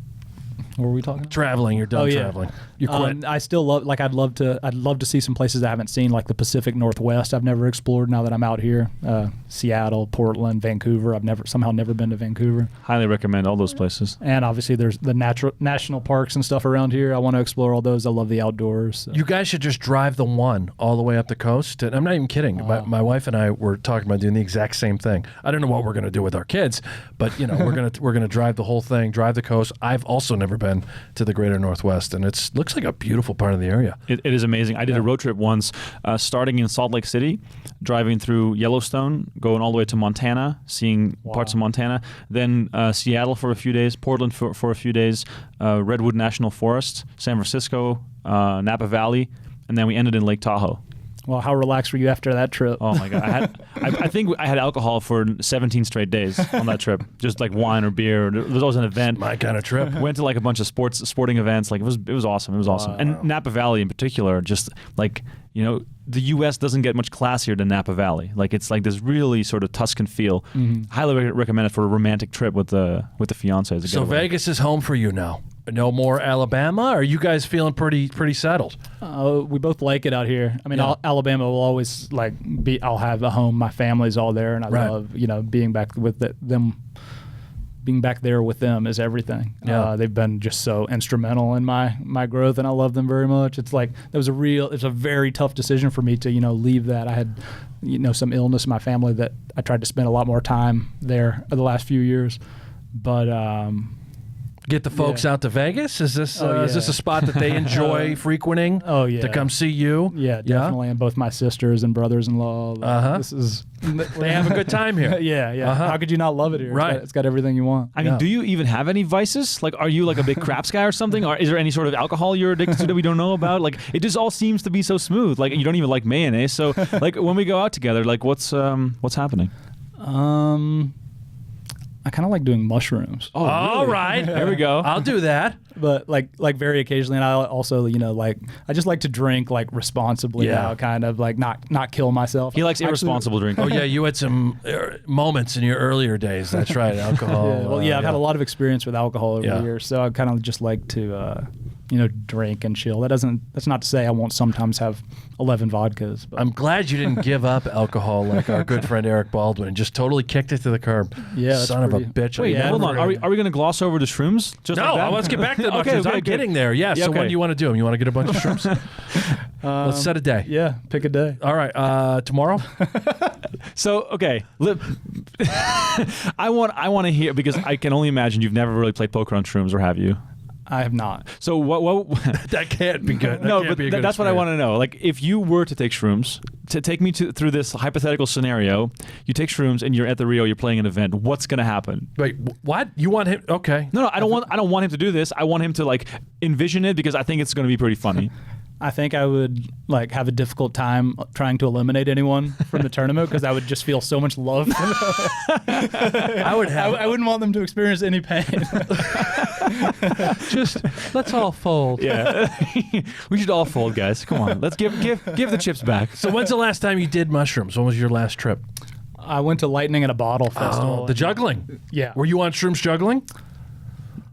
what were we talking about? Traveling. You're done traveling. You quit. I still love. I'd love to see some places I haven't seen, like the Pacific Northwest. I've never explored. Now that I'm out here, Seattle, Portland, Vancouver. I've never been to Vancouver. Highly recommend all those places. And obviously, there's the national parks and stuff around here. I want to explore all those. I love the outdoors. So. You guys should just drive the one all the way up the coast. And I'm not even kidding. My wife and I were talking about doing the exact same thing. I don't know what we're going to do with our kids, but we're gonna drive the whole thing, drive the coast. I've also never been to the Greater Northwest, and it looks like a beautiful part of the area. It is amazing. I did a road trip once, starting in Salt Lake City, driving through Yellowstone, going all the way to Montana, seeing parts of Montana, then Seattle for a few days, Portland for a few days, Redwood National Forest, San Francisco, Napa Valley, and then we ended in Lake Tahoe. Well, how relaxed were you after that trip? Oh my God! I think I had alcohol for 17 straight days on that trip, just like wine or beer. There was always an event. My kind of trip. Went to a bunch of sporting events. It was awesome. It was awesome. And Napa Valley in particular, just the U.S. doesn't get much classier than Napa Valley. It's this really sort of Tuscan feel. Highly recommend it for a romantic trip with the fiance. So Vegas is home for you now. No more Alabama? Or are you guys feeling pretty settled? We both like it out here. I mean, Alabama will always be. I'll have a home. My family's all there, and I love being back with them being back there with them is everything. Yeah. They've been just so instrumental in my growth, and I love them very much. It's like it's a very tough decision for me to leave that. I had some illness in my family that I tried to spend a lot more time there the last few years, but get the folks out to Vegas. Is this is this a spot that they enjoy frequenting? Oh yeah, to come see you. Yeah, definitely. And both my sisters and brothers-in-law. This is they have a good time here. Yeah. How could you not love it here? Right. It's got everything you want. I mean, do you even have any vices? Like, are you like a big craps guy or something? Or is there any sort of alcohol you're addicted to that we don't know about? Like, it just all seems to be so smooth. Like, you don't even like mayonnaise. So, like, when we go out together, like, what's happening? I kind of like doing mushrooms. Oh, really? All right. There we go. I'll do that. But like very occasionally, and I also I just like to drink like responsibly now, kind of like not kill myself. He likes irresponsible drinking. Oh yeah, you had some moments in your earlier days. That's right, alcohol. I've had a lot of experience with alcohol over the years, so I kind of just like to drink and chill. That's not to say I won't sometimes have 11 vodkas. But. I'm glad you didn't give up alcohol like our good friend Eric Baldwin and just totally kicked it to the curb. Yeah, son of a bitch. Wait, hold on. Are we going to gloss over the shrooms? Just no, like that? let's get back to the mushrooms. Okay, I'm getting there. Yeah. So when do you want to do them? You want to get a bunch of shrooms? Let's set a day. Yeah, pick a day. All right. Tomorrow. So okay, I want to hear, because I can only imagine you've never really played poker on shrooms, or have you? I have not. So what that can't be good. No, but that's what I want to know. Like, if you were to take shrooms, to take me through this hypothetical scenario, you take shrooms and you're at the Rio, you're playing an event. What's going to happen? Wait, what? You want him? Okay. No, I don't want him to do this. I want him to like envision it, because I think it's going to be pretty funny. I think I would like have a difficult time trying to eliminate anyone from the tournament, because I would just feel so much love. I wouldn't want them to experience any pain. Just let's all fold. Yeah, we should all fold, guys. Come on, let's give the chips back. So when's the last time you did mushrooms? When was your last trip? I went to Lightning in a Bottle festival. Oh, the juggling. Yeah. Were you on shrooms juggling?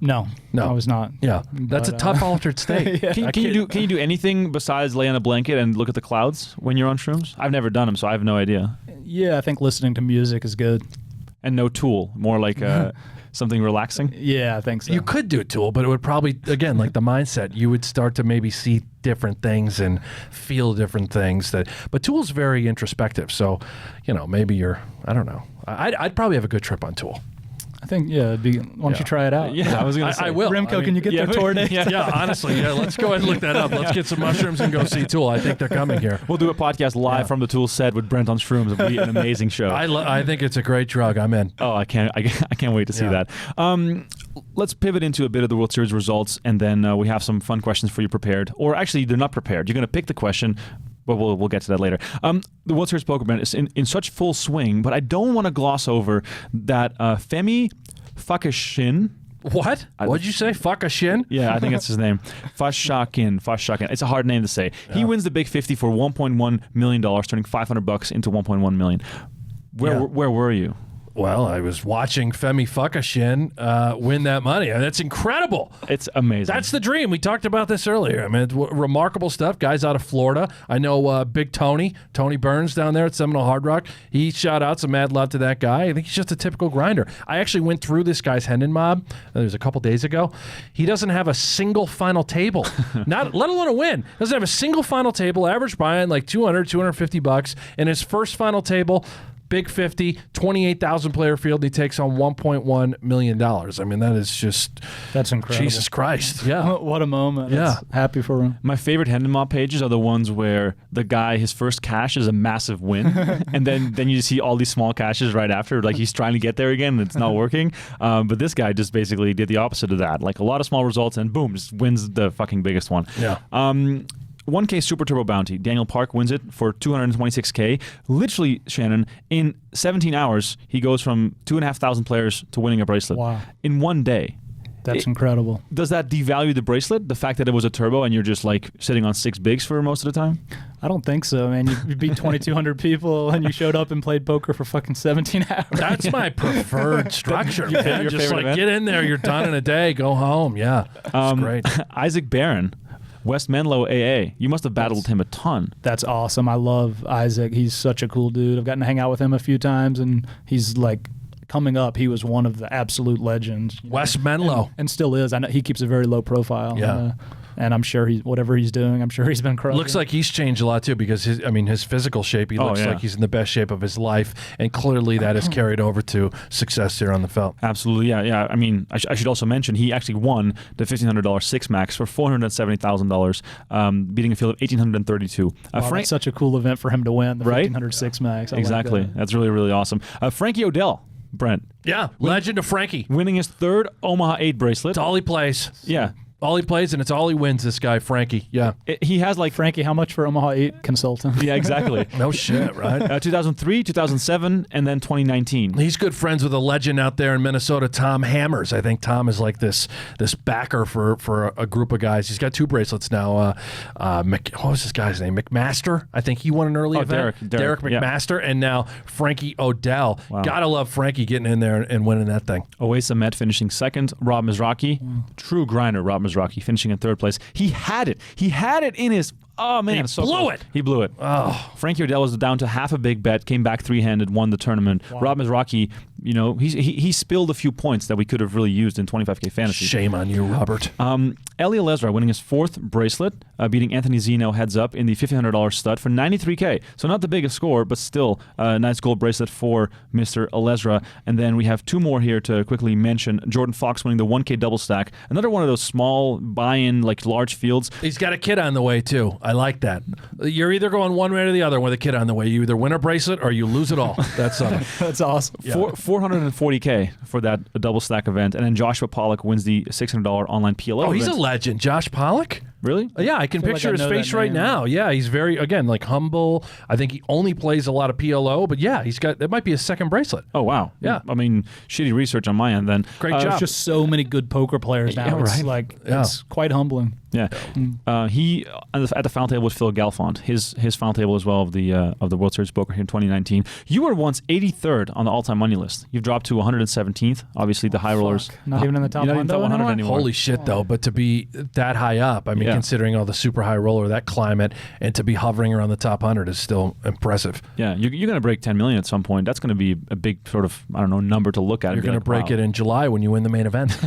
No, I was not. Yeah, that's a tough altered state. Can you do anything besides lay on a blanket and look at the clouds when you're on shrooms? I've never done them, so I have no idea. Yeah, I think listening to music is good. And no Tool, more like something relaxing. Yeah, I think so. You could do Tool, but it would probably, again, like the mindset, you would start to maybe see different things and feel different things. But Tool's very introspective, so maybe I don't know. I'd probably have a good trip on Tool. I think, why don't you try it out? Yeah, I was going to say. I will. Remko, can you get their tour date? Yeah, honestly, let's go ahead and look that up. Let's get some mushrooms and go see Tool. I think they're coming here. We'll do a podcast live from the Tool set with Brent on shrooms. It'll be an amazing show. I think it's a great drug. I'm in. Oh, I can't wait to see that. Let's pivot into a bit of the World Series results, and then we have some fun questions for you prepared. Or actually, they're not prepared. You're going to pick the question, but we'll get to that later. The World Series Poker, Brent, is in such full swing, but I don't want to gloss over that Femi Fakashin. What? What'd you say? Fuck a shin? Yeah, I think that's his name. Fashakin. It's a hard name to say. Yeah. He wins the Big 50 for $1.1 million, turning $500 into $1.1 million. Where were you? Well, I was watching Femi Fakashin win that money. That's incredible. It's amazing. That's the dream. We talked about this earlier. I mean, it's remarkable stuff. Guys out of Florida. I know Big Tony Burns down there at Seminole Hard Rock. He shout out some mad love to that guy. I think he's just a typical grinder. I actually went through this guy's Hendon mob. It was a couple days ago. He doesn't have a single final table, let alone a win. Doesn't have a single final table. Average buy-in like $250. And his first final table, Big 50, 28,000 player field. He takes on $1.1 million. I mean, that's incredible. Jesus Christ. Yeah. What a moment. Yeah. Happy for him. My favorite Hendon mob pages are the ones where the guy, his first cash is a massive win. And then you see all these small cashes right after. Like he's trying to get there again and it's not working. But this guy just basically did the opposite of that. Like a lot of small results and boom, just wins the fucking biggest one. Yeah. 1K Super Turbo Bounty. Daniel Park wins it for $226K. Literally, Shannon, in 17 hours, he goes from 2,500 players to winning a bracelet. Wow. In one day. That's incredible. Does that devalue the bracelet? The fact that it was a turbo and you're just like sitting on 6 bigs for most of the time? I don't think so, man. You beat 2,200 people and you showed up and played poker for fucking 17 hours. That's my preferred structure, man. Your Just like event? get in there, you're done in a day, go home. Yeah, it's great. Isaac Barron, West Menlo AA. You must have battled him a ton. That's awesome. I love Isaac. He's such a cool dude. I've gotten to hang out with him a few times, and he's like coming up, he was one of the absolute legends. Wes Menlo. And still is. I know he keeps a very low profile. Yeah. And I'm sure whatever he's doing, I'm sure he's been crushing. Looks like he's changed a lot too, because his physical shape, he looks like he's in the best shape of his life, and clearly that has carried over to success here on the felt. Absolutely, yeah. I mean, I should also mention he actually won the $1,500 Six Max for $470,000, beating a field of 1,832. Wow, that's such a cool event for him to win, the 1,500 Six Max. Exactly. Like that. That's really, really awesome. Frankie Odell, Brent. Yeah, legend of Frankie. Winning his third Omaha 8 bracelet. It's all he plays. Yeah. All he plays, and it's all he wins, this guy, Frankie. Yeah. He has like... Frankie, how much for Omaha 8 consultant? Yeah, exactly. No shit, right? 2003, 2007, and then 2019. He's good friends with a legend out there in Minnesota, Tom Hammers. I think Tom is like this backer for a group of guys. He's got 2 bracelets now. What was this guy's name? McMaster? I think he won an early event. Derek McMaster, and now Frankie Odell. Wow. Gotta love Frankie getting in there and winning that thing. Oasa Met finishing second. Rob Mizrachi, true grinder, Rob Mizrachi finishing in third place. He had it. He had it in his... Oh, man. He blew it. He blew it. Oh. Frankie Odell was down to half a big bet, came back 3-handed, won the tournament. Wow. Rob Mizrachi, he spilled a few points that we could have really used in 25K fantasy. Shame on you, Robert. Eli ELEZRA winning his 4th bracelet, beating Anthony Zeno heads up in the $1,500 stud for $93K. So not the biggest score, but still a nice gold bracelet for Mr. ELEZRA. And then we have 2 more here to quickly mention. Jordan Fox winning the 1K double stack. Another one of those small buy-in, like large fields. He's got a kid on the way, too. I like that. You're either going one way or the other with a kid on the way. You either win a bracelet or you lose it all. That's awesome. Yeah. 440K for that double stack event. And then Joshua Pollock wins the $600 online PLO he's event. A legend. Josh Pollock? Really? Yeah, I can picture his face right now. Yeah, he's very, again, like humble. I think he only plays a lot of PLO, but yeah, that might be his 2nd bracelet. Oh, wow. Yeah. I mean, shitty research on my end then. Great job. There's just so many good poker players now. Yeah, It's quite humbling. Yeah. He, at the final table with Phil Galfond, his final table as well of the World Series Poker here in 2019. You were once 83rd on the all-time money list. You've dropped to 117th. Obviously, the high rollers. Not even in the top 100 anymore. Holy shit, though. But to be that high up, I mean, considering all the super high roller, that climate, and to be hovering around the top 100 is still impressive. Yeah, you're going to break 10 million at some point. That's going to be a big sort of, I don't know, number to look at. You're going to break it in July when you win the main event.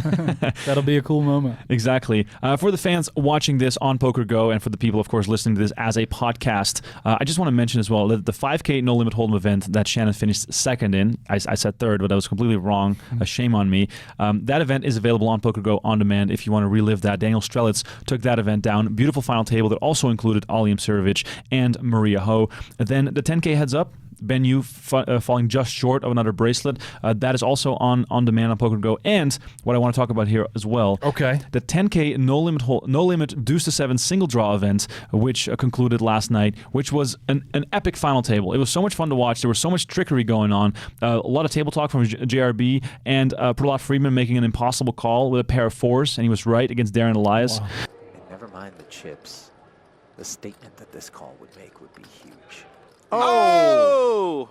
That'll be a cool moment. Exactly. For the fans watching this on PokerGo, and for the people, of course, listening to this as a podcast, I just want to mention as well that the 5K No Limit Hold'em event that Shannon finished 2nd in, I said 3rd, but I was completely wrong. Shame on me. That event is available on PokerGo on demand if you want to relive that. Daniel Strelitz took that event down. Beautiful final table that also included Ali IMSIROVIC and Maria Ho. Then the 10K heads up. Ben Yu falling just short of another bracelet. That is also on demand on PokerGo. And what I want to talk about here as well. Okay. The 10K No Limit Deuce to 7 single draw event, which concluded last night, which was an epic final table. It was so much fun to watch. There was so much trickery going on. A lot of table talk from JRB and PRAHLAD FRIEDMAN making an impossible call with a pair of 4s, and he was right against Darren Elias. Wow. And never mind the chips. The statement that this call would make would be huge. Oh!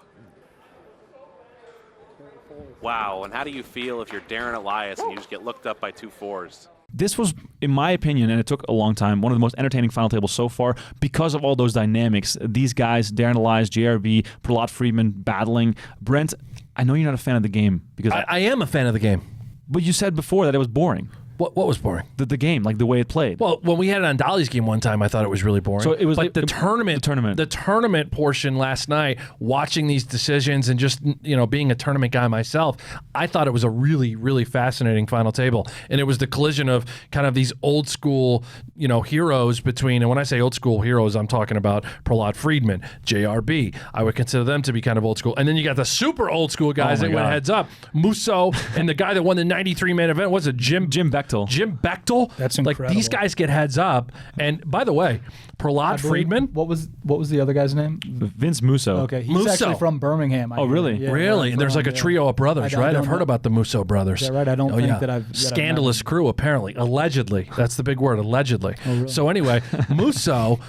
Wow, and how do you feel if you're Darren Elias and you just get looked up by 2 4s? This was, in my opinion, and it took a long time, one of the most entertaining final tables so far because of all those dynamics. These guys, Darren Elias, JRB, PRAHLAD FRIEDMAN battling. Brent, I know you're not a fan of the game. Because I am a fan of the game. But you said before that it was boring. What was boring? The game, like the way it played. Well, when we had it on Dolly's game one time, I thought it was really boring. So it was, but the tournament portion last night, watching these decisions and just being a tournament guy myself, I thought it was a really, really fascinating final table. And it was the collision of kind of these old school, heroes between. And when I say old school heroes, I'm talking about PRAHLAD FRIEDMAN, JRB. I would consider them to be kind of old school. And then you got the super old school guys that went heads up, Musso, and the guy that won the '93 main event was it Jim Beck. Jim Bechtel. That's incredible. Like these guys get heads up. And by the way, PRAHLAD FRIEDMAN. What was the other guy's name? Vince Musso. Okay, he's actually from Birmingham. Really? Yeah, really? And there's like a trio of brothers, right? I've heard about the Musso brothers. Is that right? I don't think that I've... Scandalous crew, apparently. Allegedly. That's the big word, allegedly. Oh, really? So anyway, Musso,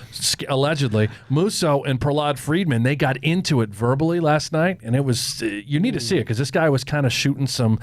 allegedly, Musso and PRAHLAD FRIEDMAN, they got into it verbally last night, and it was... you need to see it, because this guy was kind of shooting some,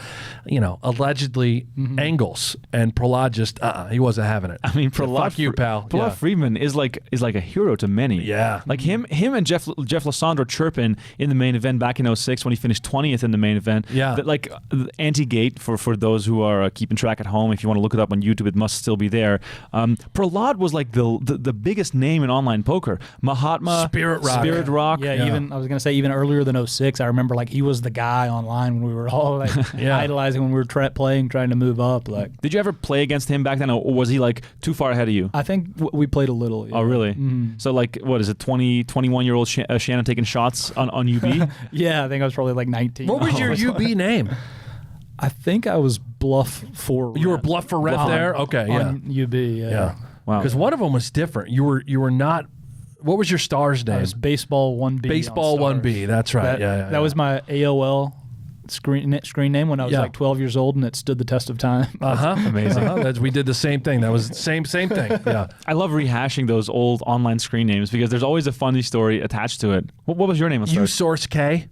allegedly angles, and PRAHLAD just, he wasn't having it. I mean, fuck you, pal. PRAHLAD FRIEDMAN is like like a hero to many. Yeah. Like him and Jeff Losandro chirping in the main event back in 06 when he finished 20th in the main event. Yeah. Like anti-gate for those who are keeping track at home. If you want to look it up on YouTube, it must still be there. PRAHLAD was like the biggest name in online poker. Mahatma, Spirit Rock. Yeah, even I was gonna say even earlier than 06, I remember like he was the guy online when we were all like idolizing when we were trying to move up. Like, did you ever play against him back then, or was he like too far ahead of you? I think we played a little. Yeah. Oh, really? Mm-hmm. So like, what is it? 21-year-old Shannon taking shots on UB? Yeah, I think I was probably like 19. What was your UB name? I think I was Bluff for. You were Bluff for Rep there? Okay, yeah. On UB, Yeah. Wow. Because one of them was different. You were not. What was your star's name? I was Baseball 1B. Baseball 1B. That's right. That was my AOL screen name when I was like 12 years old, and it stood the test of time. Amazing. We did the same thing. That was the same thing. Yeah. I love rehashing those old online screen names because there's always a funny story attached to it. What was your name? USource K.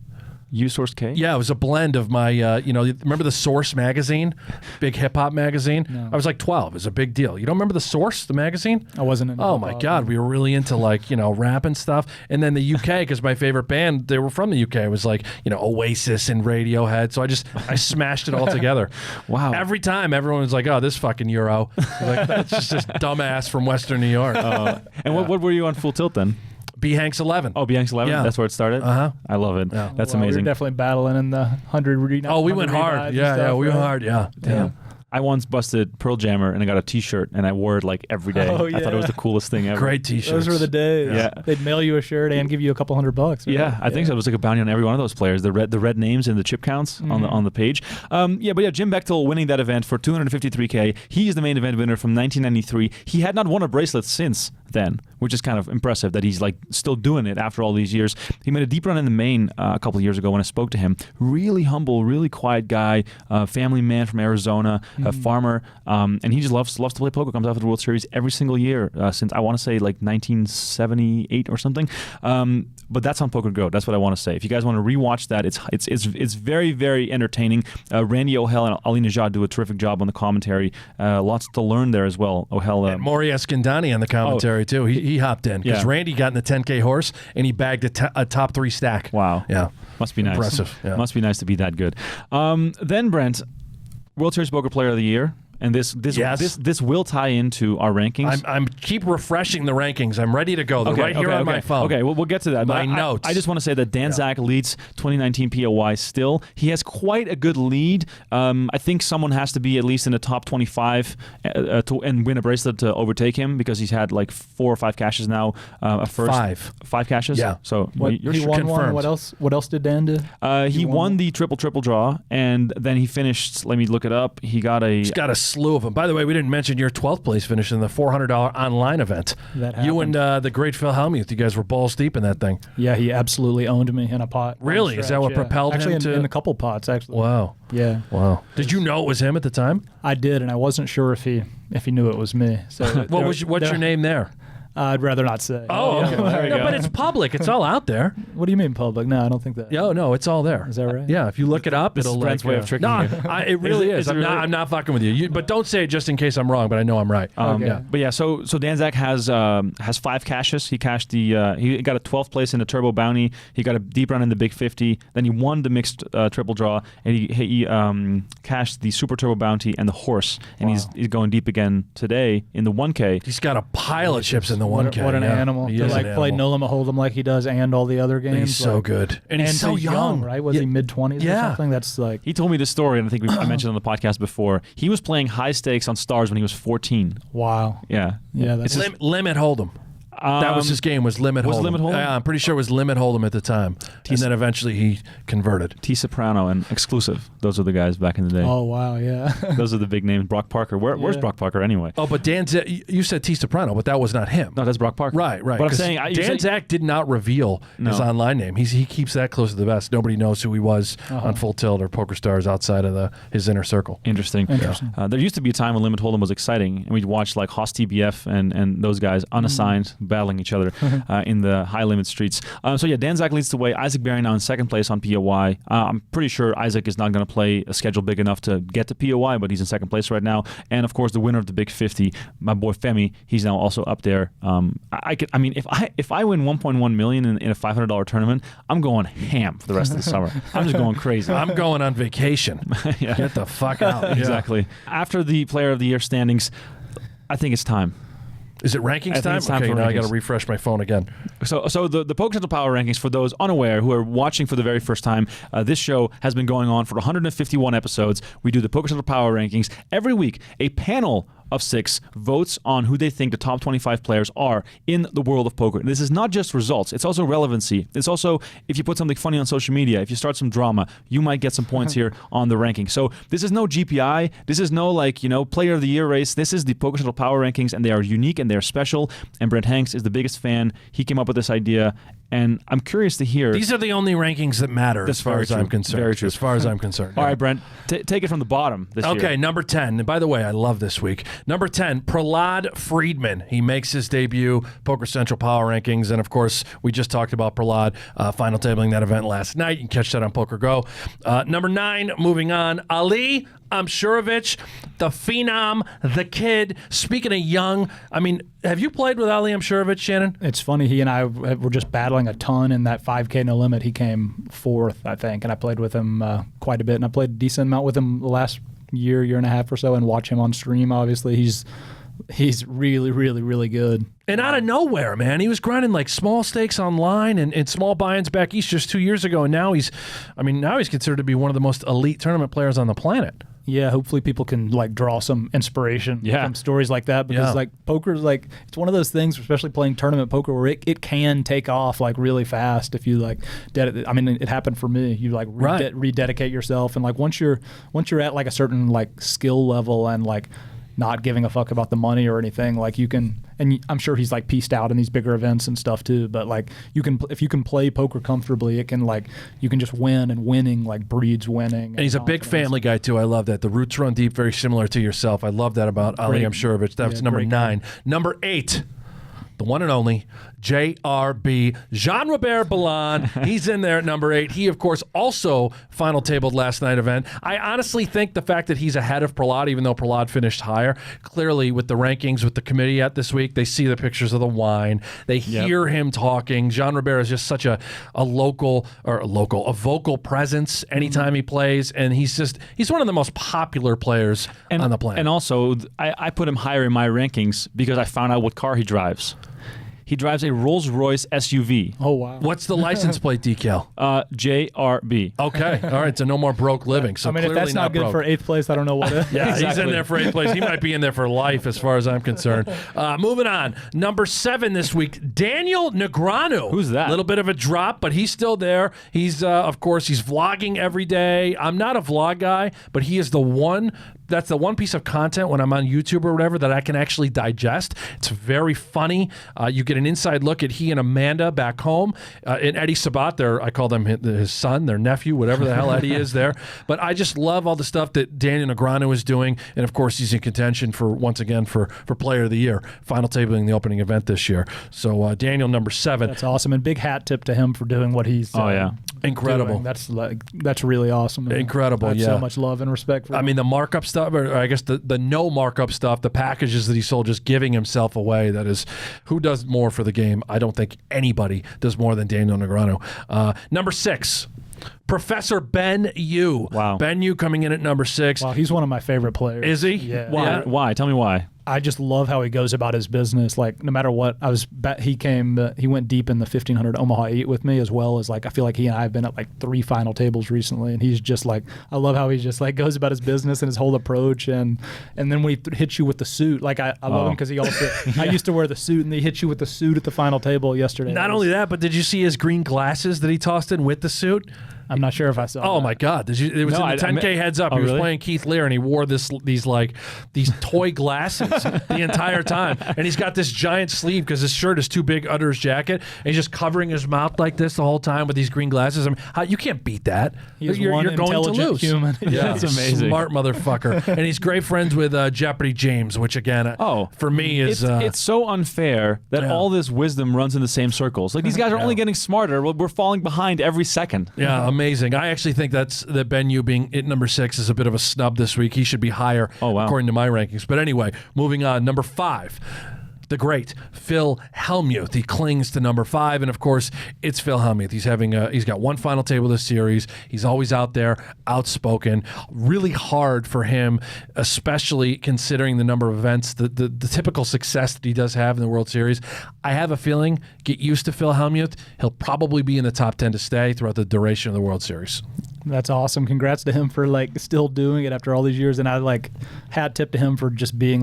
USource K? Yeah, it was a blend of my, remember the Source magazine? Big hip-hop magazine? No. I was like 12. It was a big deal. You don't remember the Source, the magazine? I wasn't into Oh, my God. We were really into, like, rap and stuff. And then the UK, because my favorite band, they were from the UK. It was like, Oasis and Radiohead. So I smashed it all together. Wow. Every time, everyone was like, oh, this fucking Euro. Like, that's just this dumbass from Western New York. And what were you on Full Tilt then? B. Hanks 11. Oh, BX 11? Yeah. That's where it started? Uh-huh. I love it. Yeah. That's We were amazing. definitely battling in the 100 Oh, we went hard. Yeah, we went hard. Yeah. Damn. I once busted Pearl Jammer and I got a T-shirt and I wore it like every day. Oh, I thought it was the coolest thing ever. Great T-shirts. Those were the days. Yeah. They'd mail you a shirt and give you a couple $100. Right? Yeah, I think so. It was like a bounty on every one of those players. The red names and the chip counts on the page. Jim Bechtel winning that event for $253K. He is the main event winner from 1993. He had not won a bracelet since then, which is kind of impressive that he's like still doing it after all these years. He made a deep run in the main a couple of years ago when I spoke to him. Really humble, really quiet guy, family man from Arizona, a farmer, and he just loves to play poker. Comes out to the World Series every single year since I want to say like 1978 or something. But that's on PokerGO. That's what I want to say. If you guys want to rewatch that, it's very, very entertaining. Randy O'Hell and Ali Najad do a terrific job on the commentary. Lots to learn there as well. O'Hell and Maury Escandani on the commentary too. He hopped in because Randy got in the 10K horse and he bagged a top 3 stack. Wow. Yeah. Must be nice. Impressive. Yeah. Must be nice to be that good. Then Brent, World Series Poker Player of the Year. And this will tie into our rankings. I'm keep refreshing the rankings. I'm ready to go. They're right here on my phone. Okay, we'll get to that. My notes. I just want to say that Dan ZACK leads 2019 POY still. He has quite a good lead. I think someone has to be at least in the top 25 and win a bracelet to overtake him because he's had like 4 or 5 cashes now. Five cashes. Yeah. So you're he won confirmed. one. What else did Dan do? He won the triple draw, and then he finished. Let me look it up. He's got a slew of them. By the way, we didn't mention your 12th place finish in the $400 online event. That you and the great Phil Hellmuth, you guys were balls deep in that thing. Yeah, he absolutely owned me in a pot. Really? Is that what propelled him to? in a couple pots, actually. Wow. Yeah. Wow. Did you know it was him at the time? I did, and I wasn't sure if he knew it was me. So what's your name there? I'd rather not say. Oh, okay. But it's public. It's all out there. What do you mean public? No, I don't think that. No, it's all there. Is that right? Yeah, if you look it up, This it'll is Brent's way of tricking you. It really is. I'm not fucking with you. But don't say it just in case I'm wrong. But I know I'm right. Okay. Yeah. But yeah, so Dan ZACK has 5 cashes. He cashed he got a 12th place in the Turbo Bounty. He got a deep run in the Big 50. Then he won the mixed triple draw, and he cashed the Super Turbo Bounty and the horse. And he's going deep again today in the 1K. He's got a pile of chips in the 1K. What an animal. He To is like an play animal. No Limit Hold'em like he does and all the other games. He's so good. And he's so young. Right? Was he mid-20s or something? That's like... He told me this story, and I think I mentioned on the podcast before. He was playing high stakes on Stars when he was 14. Wow. Yeah. Yeah. That's Limit Hold'em. That was his game, was Limit Hold'em. Limit Hold'em? Yeah, I'm pretty sure it was Limit Hold'em at the time. And then eventually he converted. T. Soprano and Exclusive. Those are the guys back in the day. Oh, wow, yeah. Those are the big names. Brock Parker. Where's Brock Parker anyway? Oh, but Dan ZACK, you said T. Soprano, but that was not him. No, that's Brock Parker. Right. But I'm saying... Dan ZACK did not reveal his online name. He keeps that close to the vest. Nobody knows who he was on Full Tilt or Poker Stars outside of his inner circle. Interesting. There used to be a time when Limit Hold'em was exciting, and we'd watch like Haas TBF and those guys unassigned, battling each other in the high limit streets. So yeah, Dan Zack leads the way. Isaac Berry now in second place on POI. I'm pretty sure Isaac is not going to play a schedule big enough to get to POI, but he's in second place right now. And of course, the winner of the Big 50, my boy Femi, he's now also up there. I mean, if I win 1.1 million in a $500 tournament, I'm going ham for the rest of the summer. I'm just going crazy. I'm going on vacation. Yeah. Get the fuck out. Exactly. After the Player of the Year standings, I think it's time. Is it rankings time? Okay, now I got to refresh my phone again. So the Poker Central Power Rankings, for those unaware who are watching for the very first time, this show has been going on for 151 episodes. We do the Poker Central Power Rankings. Every week, a panel of 6 votes on who they think the top 25 players are in the world of poker. And this is not just results, it's also relevancy. It's also, if you put something funny on social media, if you start some drama, you might get some points here on the ranking. So this is no GPI, this is no Player of the Year race. This is the Poker Central Power Rankings, and they are unique and they're special. And Brent Hanks is the biggest fan. He came up with this idea, and I'm curious to hear. These are the only rankings that matter as far as I'm concerned. Very true. As far as I'm concerned. All right, Brent, take it from the bottom this year. Okay, number 10. And by the way, I love this week. Number 10, PRAHLAD Friedman. He makes his debut, Poker Central Power Rankings. And of course, we just talked about PRAHLAD final tabling that event last night. You can catch that on PokerGo. Number 9, moving on, Ali IMSIROVIC, the phenom, the kid. Speaking of young, I mean, have you played with Ali IMSIROVIC, Shannon? It's funny. He and I were just battling a ton in that 5K no limit. He came 4th, I think, and I played with him quite a bit. And I played a decent amount with him the last year and a half or so, and watch him on stream. Obviously, he's really, really, really good. And out of nowhere, man, he was grinding like small stakes online and small buy-ins back east just 2 years ago, and now he's considered to be one of the most elite tournament players on the planet. Yeah, hopefully people can draw some inspiration from stories like that, because poker is it's one of those things, especially playing tournament poker, where it can take off really fast if you it happened for me. You rededicate yourself, and once you're at a certain skill level and not giving a fuck about the money or anything, you can, and I'm sure he's pieced out in these bigger events and stuff too, but you can, if you can play poker comfortably, it can you can just win, and winning breeds winning. And he's a big family guy too. I love that. The roots run deep, very similar to yourself. I love that about Ali IMSIROVIC. That's number 9. Number 8, the one and only JRB, Jean-Robert Bellande. He's in there at number 8. He, of course, also final tabled last night event. I honestly think the fact that he's ahead of PRAHLAD, even though PRAHLAD finished higher, clearly with the rankings, with the committee at this week, they see the pictures of the wine. They hear him talking. Jean-Robert is just such a vocal presence anytime he plays, and he's one of the most popular players on the planet. And also, I put him higher in my rankings because I found out what car he drives. He drives a Rolls-Royce SUV. Oh, wow. What's the license plate decal? JRB. Okay. All right. So no more broke living. So if that's not good for 8th place, I don't know what is. Yeah, exactly. He's in there for 8th place. He might be in there for life as far as I'm concerned. Moving on. Number 7 this week, Daniel Negreanu. Who's that? A little bit of a drop, but he's still there. He's, of course, he's vlogging every day. I'm not a vlog guy, but he is the one. That's the one piece of content when I'm on YouTube or whatever that I can actually digest. It's very funny. You get an inside look at he and Amanda back home. And Eddie Sabat, I call them his son, their nephew, whatever the hell Eddie is there. But I just love all the stuff that Daniel Negreanu is doing. And of course, he's in contention once again for Player of the Year, final tabling the opening event this year. So Daniel, number 7. That's awesome. And big hat tip to him for doing what he's incredible. Doing. That's really awesome. Incredible. I have so much love and respect for him. I mean, the markup stuff, or I guess the no markup stuff, the packages that he sold, just giving himself away. That is, who does more for the game? I don't think anybody does more than Daniel Negreanu. Number 6, Professor Ben Yu. Wow. Ben Yu coming in at number 6. Wow, he's one of my favorite players. Is he? Yeah. Why? Yeah. Why? Tell me why. I just love how he goes about his business. No matter what, he went deep in the 1500 Omaha 8 with me, as well as I feel like he and I have been at 3 final tables recently, and he's just I love how he just goes about his business and his whole approach, and then when he hits you with the suit, I love him because he also I used to wear the suit, and he hit you with the suit at the final table yesterday. Not only that, but did you see his green glasses that he tossed in with the suit? I'm not sure if I saw. Oh that. my God! It was No, in the 10K heads up. Oh, He was really? playing Keith Lear, and he wore these toy glasses the entire time, and he's got this giant sleeve because his shirt is too big under his jacket, and he's just covering his mouth like this the whole time with these green glasses. I mean, you can't beat that. He's You're one going to intelligent lose. human. Yeah, That's amazing. Smart motherfucker, and he's great friends with Jeopardy James, which again, for me is it's so unfair that all this wisdom runs in the same circles. Like these guys are only getting smarter. We're falling behind every second. Yeah, amazing. I actually think that Ben Yu being at number 6 is a bit of a snub this week. He should be higher, according to my rankings. But anyway, moving on. Number 5. The great Phil Hellmuth. He clings to number 5, and of course, it's Phil Hellmuth. He's got one final table this series. He's always out there, outspoken. Really hard for him, especially considering the number of events, the typical success that he does have in the World Series. I have a feeling, get used to Phil Hellmuth. He'll probably be in the top 10 to stay throughout the duration of the World Series. That's awesome. Congrats to him for still doing it after all these years, and I hat tip to him for just being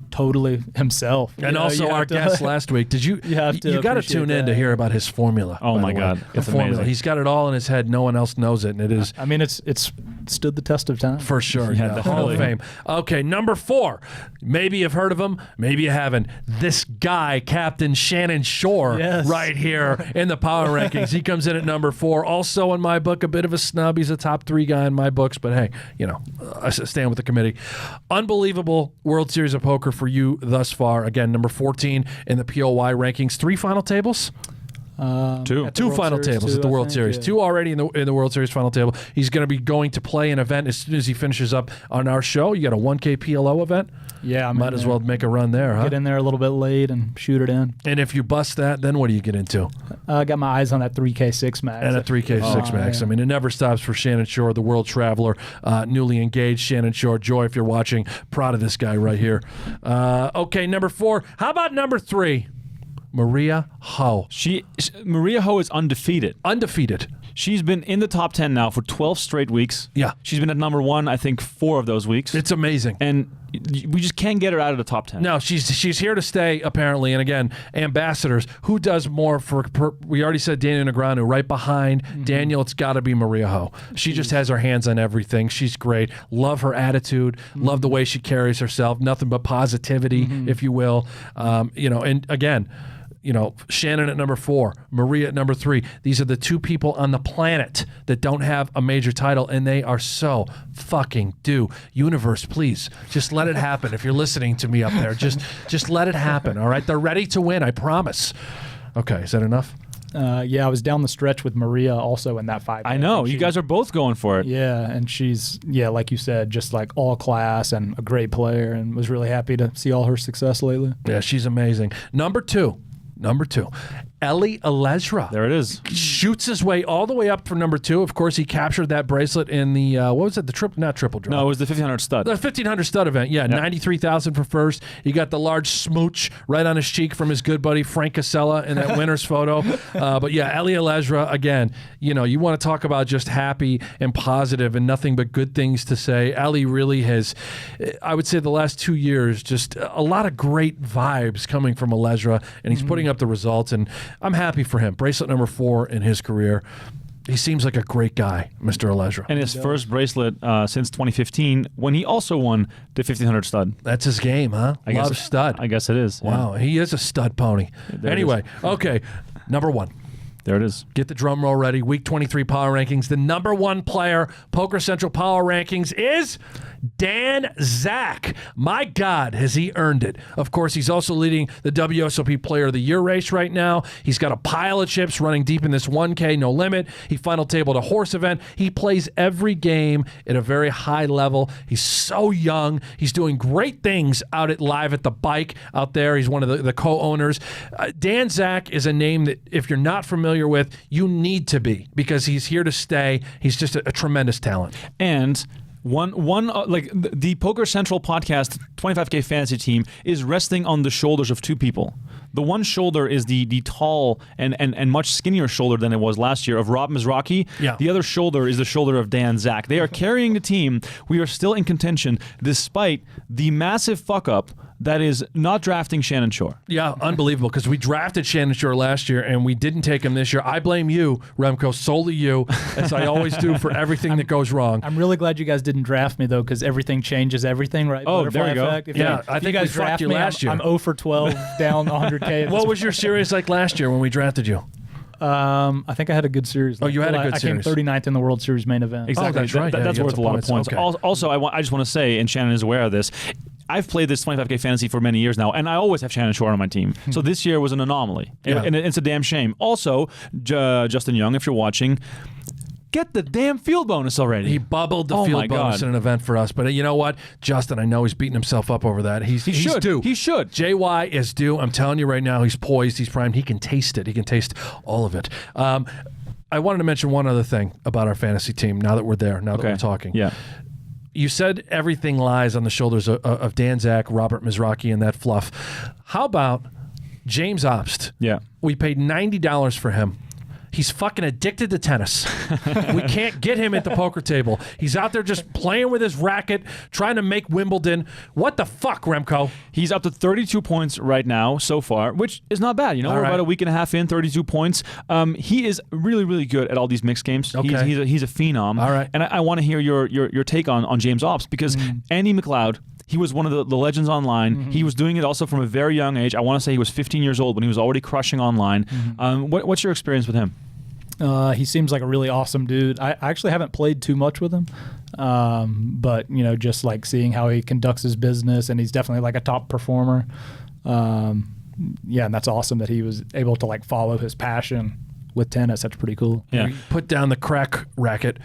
totally himself. And also our guest last week. You got to tune in to hear about his formula. Oh my God, it's formula. He's got it all in his head. No one else knows it, and it is. I mean, it's stood the test of time For sure. Yeah, Hall of Fame. Okay, number 4. Maybe you've heard of him. Maybe you haven't. This guy, Captain Shannon Shorr, right here in the power rankings. He comes in at number 4. Also in my book, a bit of a snub. He's a top 3 guy in my books, but hey, I stand with the committee. Unbelievable World Series of Poker for you thus far. Again, number 14 in the POY rankings. 3 final tables? Two final tables at the World Series. 2 already in the World Series final table. He's going to be going to play an event as soon as he finishes up on our show. You got a 1K PLO event? Yeah, might as well make a run there, huh? Get in there a little bit late and shoot it in. And if you bust that, then what do you get into? I got my eyes on that 3K 6 max. And a 3K 6 max. Yeah. I mean, it never stops for Shannon Shorr, the world traveler, newly engaged Shannon Shorr. Joy, if you're watching, proud of this guy right here. Okay, number 4. How about number 3? Maria Ho. Maria Ho is undefeated. Undefeated. She's been in the top 10 now for 12 straight weeks. Yeah. She's been at number 1, I think, 4 of those weeks. It's amazing. And we just can't get her out of the top 10. No, she's here to stay, apparently. And again, ambassadors. Who does more we already said Daniel Negreanu right behind Daniel. It's got to be Maria Ho. She just has her hands on everything. She's great. Love her attitude. Love the way she carries herself. Nothing but positivity, if you will. And again, Shannon at number 4, Maria at number 3. These are the 2 people on the planet that don't have a major title, and they are so fucking due. Universe, please, just let it happen. If you're listening to me up there, just let it happen, all right? They're ready to win, I promise. Okay, is that enough? Yeah, I was down the stretch with Maria also in that 5. I know. You guys are both going for it. Yeah, and she's, like you said, just all class and a great player, and was really happy to see all her success lately. Yeah, she's amazing. Number 2, ELEZRA. There it is. Shoots his way all the way up for number 2. Of course, he captured that bracelet in the, what was it? Not triple draw. No, it was the 1500 stud. The 1500 stud event, yeah. 93,000 for first. He got the large smooch right on his cheek from his good buddy Frank Casella in that winner's photo. But yeah, ELEZRA, again, you want to talk about just happy and positive and nothing but good things to say. Ellie really has, I would say the last 2 years, just a lot of great vibes coming from ELEZRA, and he's putting up the results, and I'm happy for him. Bracelet number 4 in his career. He seems like a great guy, Mr. ELEZRA. And his first bracelet since 2015, when he also won the 1500 stud. That's his game, huh? Love stud. I guess it is. Wow, he is a stud pony. Anyway, okay, number 1. There it is. Get the drum roll ready. Week 23 Power Rankings. The number 1 player, Poker Central Power Rankings, is Dan ZACK. My God, has he earned it. Of course, he's also leading the WSOP Player of the Year race right now. He's got a pile of chips running deep in this 1K, no limit. He final tabled a horse event. He plays every game at a very high level. He's so young. He's doing great things out at Live at the Bike out there. He's one of the co-owners. Dan ZACK is a name that if you're not familiar with, you need to be, because he's here to stay. He's just a tremendous talent. And the Poker Central podcast 25K fantasy team is resting on the shoulders of 2 people. The one shoulder is the tall and much skinnier shoulder than it was last year of Rob Mizrachi. Yeah. The other shoulder is the shoulder of Dan Zack. They are carrying the team. We are still in contention despite the massive fuck-up that is not drafting Shannon Shorr. Yeah, unbelievable, because we drafted Shannon Shorr last year, and we didn't take him this year. I blame you, Remko, solely you, as I always do for everything that goes wrong. I'm really glad you guys didn't draft me, though, because everything changes everything, right? Oh, Butterfly there you go. effect. If Yeah, you, I if think you we guys fucked draft you me, last year. I'm 0 for 12 down 100K. What was your series like last year when we drafted you? I think I had a good series. Oh, you had a good I came series. 39th in the World Series main event. Exactly. that's right. Yeah, That's you got worth a some lot of points. points. Okay. Also, I just want to say, and Shannon is aware of this, I've played this 25K fantasy for many years now, and I always have Shannon Shorr on my team. So this year was an anomaly, Yeah. and it's a damn shame. Also, Justin Young, if you're watching, get the damn field bonus already. He bubbled the Oh my field bonus God. in an event for us. But you know what? Justin, I know he's beating himself up over that. He's should. due. He should. JY is due. I'm telling you right now, he's poised. He's primed. He can taste it. He can taste all of it. I wanted to mention one other thing about our fantasy team now that we're there, now that we're talking. Yeah. You said everything lies on the shoulders of Dan Zack, Robert Mizrachi, and that fluff. How about James Obst? Yeah. We paid $90 for him. He's fucking addicted to tennis. We can't get him at the poker table. He's out there just playing with his racket, trying to make Wimbledon. What the fuck, Remko? He's up to 32 points right now so far, which is not bad. You know, All we're right. about a week and a half in, 32 points. He is really, really good at all these mixed games. Okay. He's a phenom. All right. And I want to hear your take on James Obst, because Andy McLeod, he was one of the legends online. He was doing it also from a very young age. I want to say he was 15 years old when he was already crushing online. What's your experience with him? He seems like a really awesome dude. I actually haven't played too much with him, but you know, just like seeing how he conducts his business, and he's definitely like a top performer. Yeah, and that's awesome that he was able to like follow his passion with tennis. That's pretty cool. Yeah. We put down the crack racket,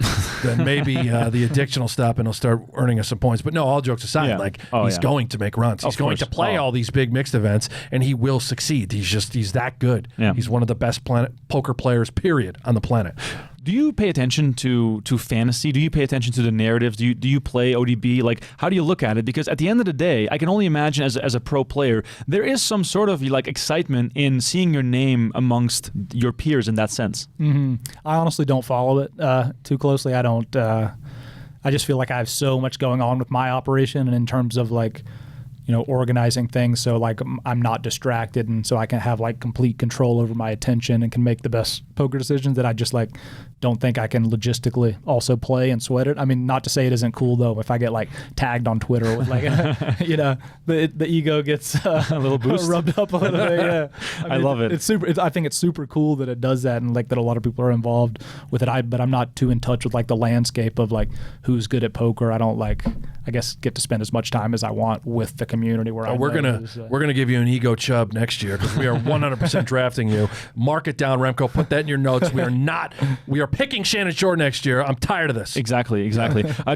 then maybe the addiction will stop and he'll start earning us some points. But no, all jokes aside, Yeah. like Oh, he's yeah. going to make runs. He's Of going course. to play Oh. all these big mixed events, and he will succeed. He's that good. Yeah. He's one of the best poker players, period, on the planet. Do you pay attention to fantasy? Do you pay attention to the narratives? Do you play ODB? Like, how do you look at it? Because at the end of the day, I can only imagine as a pro player, there is some sort of like excitement in seeing your name amongst your peers in that sense. I honestly don't follow it too closely. I don't. I just feel like I have so much going on with my operation, and in terms of like, you know, organizing things, so like I'm not distracted, and so I can have like complete control over my attention and can make the best poker decisions, that I just like don't think I can logistically also play and sweat it. I mean, not to say it isn't cool though. If I get like tagged on Twitter with like, you know, the ego gets A little boost. rubbed up a little bit. Yeah, I love it. It's super. I think it's super cool that it does that, and like that a lot of people are involved with it. But I'm not too in touch with like the landscape of like who's good at poker. I don't like, I guess, get to spend as much time as I want with the community where We're gonna give you an ego chub next year, because we are 100% drafting you. Mark it down, Remko. Put that in your notes. We are picking Shannon Shorr next year. I'm tired of this. Exactly.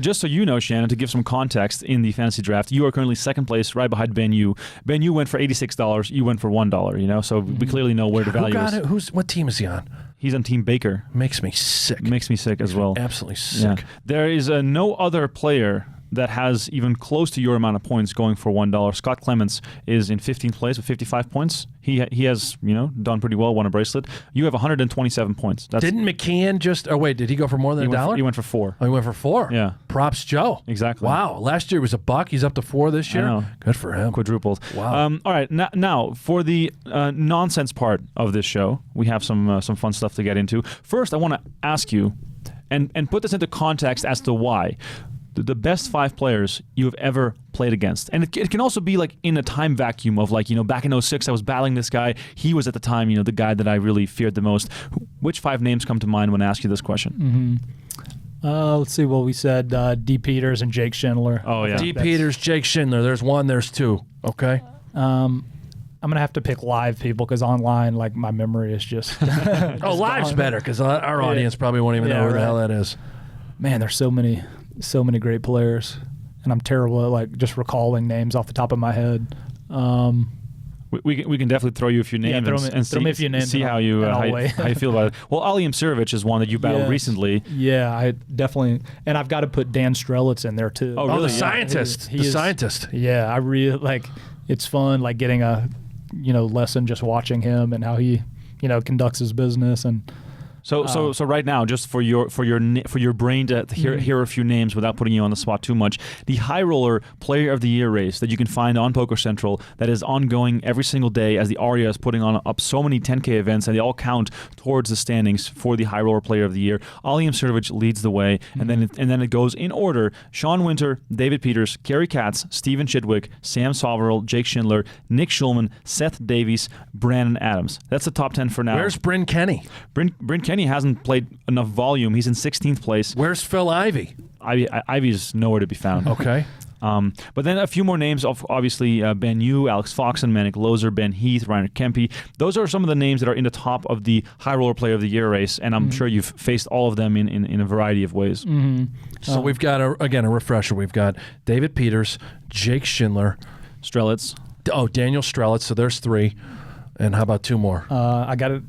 Just so you know, Shannon, to give some context in the fantasy draft, you are currently second place, right behind Ben Yu. Ben Yu went for $86. You went for $1. You know, so we clearly know where the Who value got is. it? What team is he on? He's on Team Baker. Makes me sick. Makes me sick as well. Absolutely sick. Yeah. There is no other player that has even close to your amount of points going for $1. Scott Clements is in 15th place with 55 points. He has, you know, done pretty well, won a bracelet. You have 127 points. Didn't McKeon just? Oh wait, did he go for more than $1? He went for 4. Oh, he went for 4. Yeah. Props, Joe. Exactly. Wow. Last year was $1. He's up to 4 this year. know. Good for him. Quadrupled. Wow. All right. Now for the nonsense part of this show, we have some fun stuff to get into. First, I want to ask you, and put this into context as to why. The best 5 players you have ever played against. And it can also be like in a time vacuum of like, you know, back in 06, I was battling this guy. He was at the time, you know, the guy that I really feared the most. Which 5 names come to mind when I ask you this question? Let's see. Well, we said D. Peters and Jake Schindler. Oh, yeah. D. Peters, Jake Schindler. There's 1, there's 2. Okay. I'm gonna have to pick live people, because online, like, my memory is just. Oh, live's better, because our audience probably won't even know who the hell that is. Man, there's so many great players, and I'm terrible at like just recalling names off the top of my head. We can definitely throw you a few names throw me a few names see and how you feel about it. Well, Ali IMSIROVIC is one that you battled Yes. recently. Yeah, I definitely, and I've got to put Dan Strelitz in there too. Oh, Oh, really? the Yeah. scientist. He The is- scientist. Yeah, I really like. It's fun, like getting a lesson just watching him and how he, conducts his business. And So right now, just for your brain to hear a few names without putting you on the spot too much, the High Roller Player of the Year race that you can find on Poker Central that is ongoing every single day as the ARIA is putting up so many 10K events, and they all count towards the standings for the High Roller Player of the Year. Ali IMSIROVIC leads the way, and then it goes in order: Sean Winter, David Peters, Kerry Katz, Steven Chidwick, Sam Soverell, Jake Schindler, Nick Schulman, Seth Davies, Brandon Adams. That's the top 10 for now. Where's Bryn Kenny? Bryn Kenny hasn't played enough volume. He's in 16th place. Where's Phil Ivey? Ivy's nowhere to be found. Okay. But then a few more names of obviously Ben Yu, Alex Foxen, Manic Lozer, Ben Heath, Reiner Kempe. Those are some of the names that are in the top of the High Roller Player of the Year race, and I'm sure you've faced all of them in a variety of ways. So we've got, a refresher. We've got David Peters, Jake Schindler. Strelitz. Oh, Daniel Strelitz. So there's 3. And how about 2 more? I got it.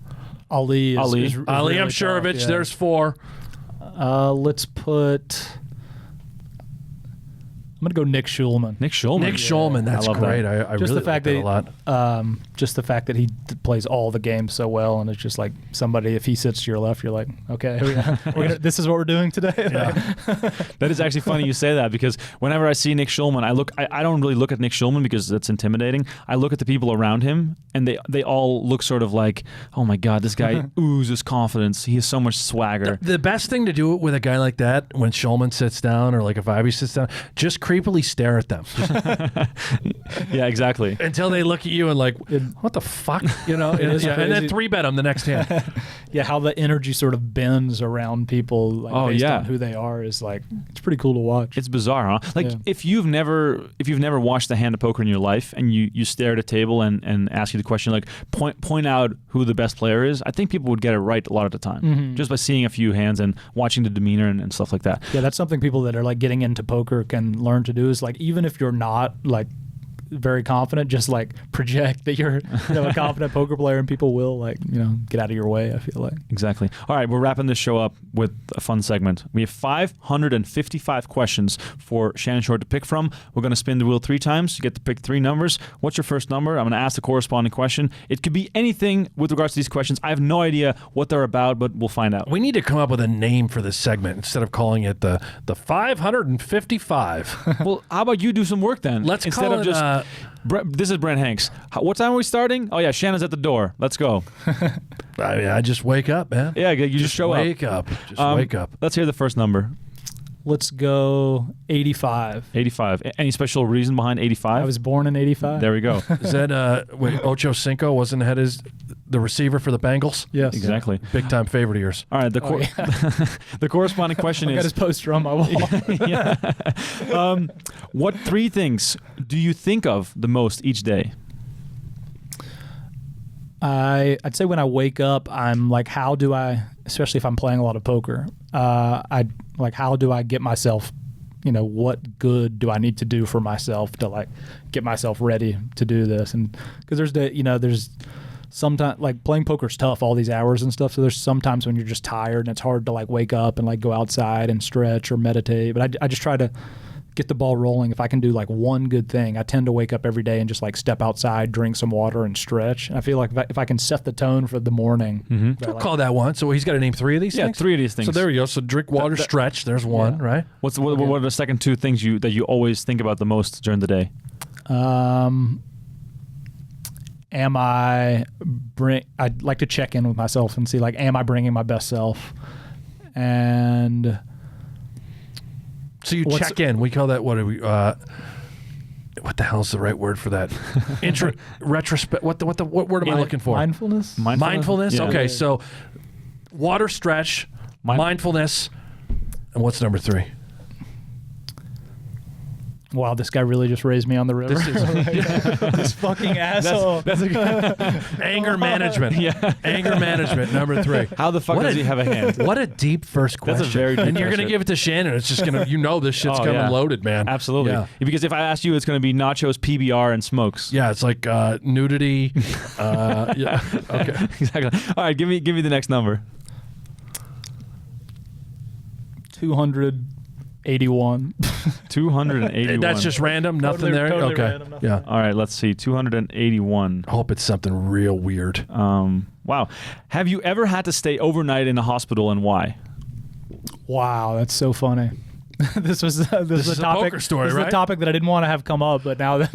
Ali is Ali really IMSIROVIC, tough, yeah. there's 4. Let's put... I'm going to go Nick Schulman. Nick Schulman, that's I love great. that. I Just really the fact like that a lot. Just the fact that he plays all the games so well, and it's just like somebody, if he sits to your left, you're like, okay, this is what we're doing today. That is actually funny you say that, because whenever I see Nick Schulman, I don't really look at Nick Schulman because that's intimidating. I look at the people around him, and they all look sort of like, oh my God, this guy oozes confidence. He has so much swagger. The best thing to do with a guy like that, when Schulman sits down, or like if Ivy sits down, just creepily stare at them. Yeah, exactly. Until they look at you and like, what the fuck? And then 3-bet them the next hand. Yeah, how the energy sort of bends around people based on who they are is like, it's pretty cool to watch. It's bizarre, huh? Like if you've never watched a hand of poker in your life, and you stare at a table and ask you the question, like point out who the best player is, I think people would get it right a lot of the time, just by seeing a few hands and watching the demeanor and stuff like that. Yeah, that's something people that are like getting into poker can learn to do, is like, even if you're not like very confident, just like project that you're a confident poker player, and people will get out of your way, I feel like. Exactly. All right, we're wrapping this show up with a fun segment. We have 555 questions for Shannon Shorr to pick from. We're going to spin the wheel 3 times. You get to pick 3 numbers. What's your first number? I'm going to ask the corresponding question. It could be anything with regards to these questions. I have no idea what they're about, but we'll find out. We need to come up with a name for this segment instead of calling it the 555. Well, how about you do some work then? Let's instead call of it, just this is Brent Hanks. What time are we starting? Oh yeah, Shannon's at the door. Let's go. I just wake up, man. Yeah, you just show wake up. Just wake up. Let's hear the first number. Let's go 85. 85. Any special reason behind 85? I was born in 85. There we go. Is that Ocho Cinco wasn't the receiver for the Bengals? Yes. Exactly. Big time favorite of yours. All right. The corresponding question I is... got his poster on my wall. What 3 things do you think of the most each day? I'd say when I wake up, I'm like, how do I, especially if I'm playing a lot of poker, how do I get myself, what good do I need to do for myself to like get myself ready to do this? And because there's sometimes like playing poker's tough, all these hours and stuff. So there's sometimes when you're just tired and it's hard to like wake up and like go outside and stretch or meditate. But I just try to get the ball rolling. If I can do like one good thing, I tend to wake up every day and just like step outside, drink some water, and stretch. And I feel like if I can set the tone for the morning. I'll call that one. So he's got to name 3 of these things? Yeah, 3 of these things. So there we go. So drink water, stretch. There's one, right? What are the second 2 things that you always think about the most during the day? I'd like to check in with myself and see like, am I bringing my best self? And so you check in. We call that, what are we? What the hell is the right word for that? Retrospect. What word am I looking for? Mindfulness. Mindfulness. Yeah. Okay, so water, stretch, mindfulness, and what's number 3? Wow, this guy really just raised me on the river. This fucking asshole. That's a good... Anger management. Yeah. Anger management, number 3. How the fuck does he have a hand? What a deep first question. That's a very deep And you're going to question. give it to Shannon. It's just going to, this shit's coming loaded, man. Absolutely. Yeah. Because if I ask you, it's going to be nachos, PBR, and smokes. Yeah, it's like nudity. Yeah. Okay. Exactly. All right, give me the next number. 285. 81. 281. That's just random? Nothing there? Totally okay. random, nothing. Yeah. All right, let's see. 281. I hope it's something real weird. Wow. Have you ever had to stay overnight in a hospital, and why? Wow, that's so funny. This is is a a topic. poker story, this is right? a topic that I didn't want to have come up, but now that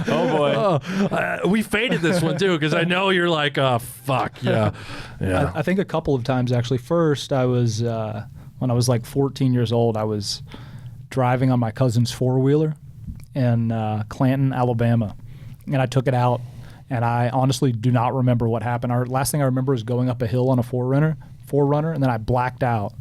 Oh, boy. We faded this one, too, because I know you're like, oh, fuck. Yeah. Yeah. I think a couple of times actually. First, I was when I was like 14 years old. I was driving on my cousin's four-wheeler in Clanton, Alabama, and I took it out. And I honestly do not remember what happened. Our last thing I remember is going up a hill on a forerunner, and then I blacked out,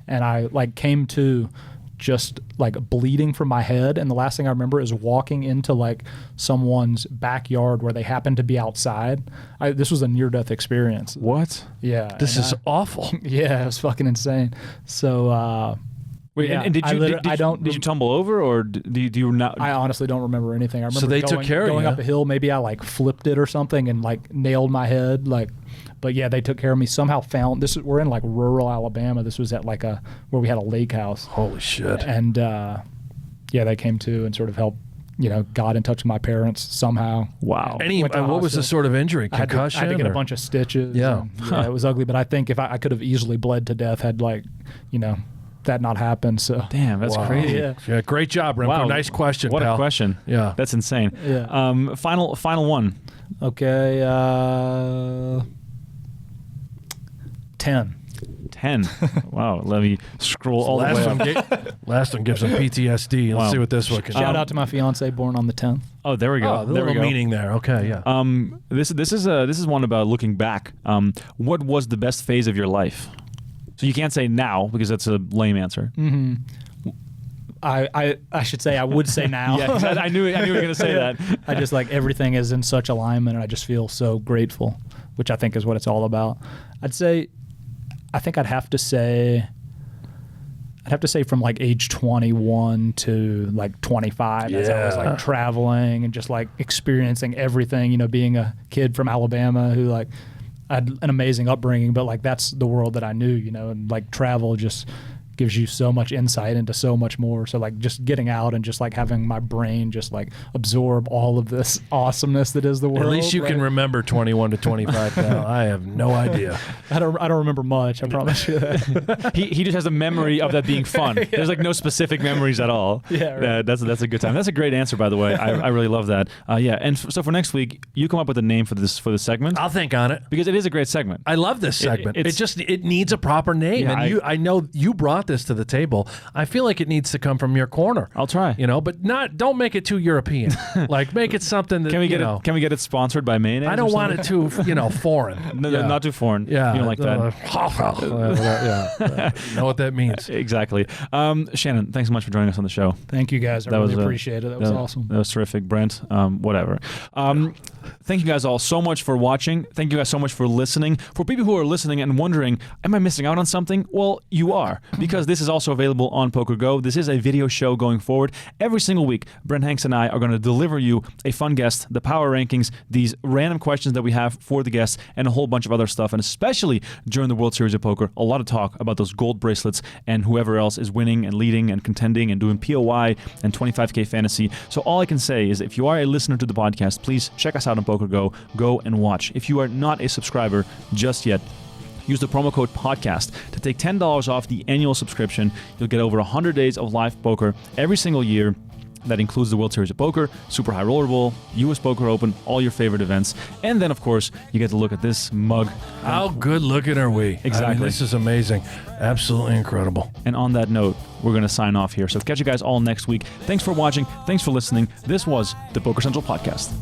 and I like came to just like bleeding from my head. And the last thing I remember is walking into like someone's backyard where they happened to be outside. This was a near-death experience. What? Yeah. This and is awful. Yeah, it was fucking insane. So. Wait, yeah, and did you tumble over, or do you not? I honestly don't remember anything. I remember So they took care of going you. up a hill. Maybe I like flipped it or something and like nailed my head. But yeah, they took care of me. Somehow found this. We're in like rural Alabama. This was at like where we had a lake house. Holy shit. And yeah, they came to and sort of helped. Got in touch with my parents somehow. Wow. Went to the What was the hospital. sort of injury? I had Concussion? to get a or- bunch of stitches. Yeah. and, it was ugly. But I think if I could have easily bled to death had that not happened. So Damn, that's Wow. crazy. Yeah. Yeah, great job, Remko. Wow. Nice question, What pal. a question. Yeah. That's insane. Yeah. Final one. Okay. 10. 10. Wow. Let me scroll all the way up. Last one gives him PTSD. Let's Wow. see what this one can do. Shout out to my fiance, born on the 10th. Oh, there we go. Oh, the there we little go. meaning there. Okay, yeah. This is one about looking back. What was the best phase of your life? So you can't say now because that's a lame answer. I should say I would say now. Yeah, 'cause I knew you were going to say that. I just like everything is in such alignment, and I just feel so grateful, which I think is what it's all about. I think I'd have to say from like age 21 to like 25 as I was like traveling and just like experiencing everything, being a kid from Alabama who like I had an amazing upbringing, but like that's the world that I knew, and like travel just gives you so much insight into so much more. So like just getting out and just like having my brain just like absorb all of this awesomeness that is the world. At least you can remember 21 to 25 now. I have no idea. I don't remember much. I promise you that. He just has a memory of that being fun. There's like no specific memories at all. Yeah, right. That's a good time. That's a great answer, by the way. I really love that. Yeah, and so for next week, you come up with a name for this segment I'll think on it. because it is a great segment. I love this segment. It needs a proper name. Yeah, and I know you brought this to the table. I feel like it needs to come from your corner. I'll try. But don't make it too European. Like make it something that Can we get it sponsored by mayonnaise? I don't want it too, foreign. No, not too foreign. Yeah. You don't like that. Yeah. You know what that means. Exactly. Shannon, thanks so much for joining us on the show. Thank you guys. I really appreciate it. That was awesome. That was terrific. Brent, whatever. Thank you guys all so much for watching. Thank you guys so much for listening. For people who are listening and wondering, am I missing out on something? Well, you are, because this is also available on PokerGO. This is a video show going forward. Every single week, Brent Hanks and I are going to deliver you a fun guest, the power rankings, these random questions that we have for the guests, and a whole bunch of other stuff. And especially during the World Series of Poker, a lot of talk about those gold bracelets and whoever else is winning and leading and contending and doing POI and 25K fantasy. So all I can say is if you are a listener to the podcast, please check us out on PokerGO. Go and watch. If you are not a subscriber just yet, use the promo code podcast to take $10 off the annual subscription. You'll get over 100 days of live poker every single year. That includes the World Series of Poker, Super High Roller Bowl, US Poker Open, all your favorite events. And then, of course, you get to look at this mug. How good looking are we? Exactly. I mean, this is amazing. Absolutely incredible. And on that note, we're going to sign off here. So catch you guys all next week. Thanks for watching. Thanks for listening. This was the Poker Central Podcast.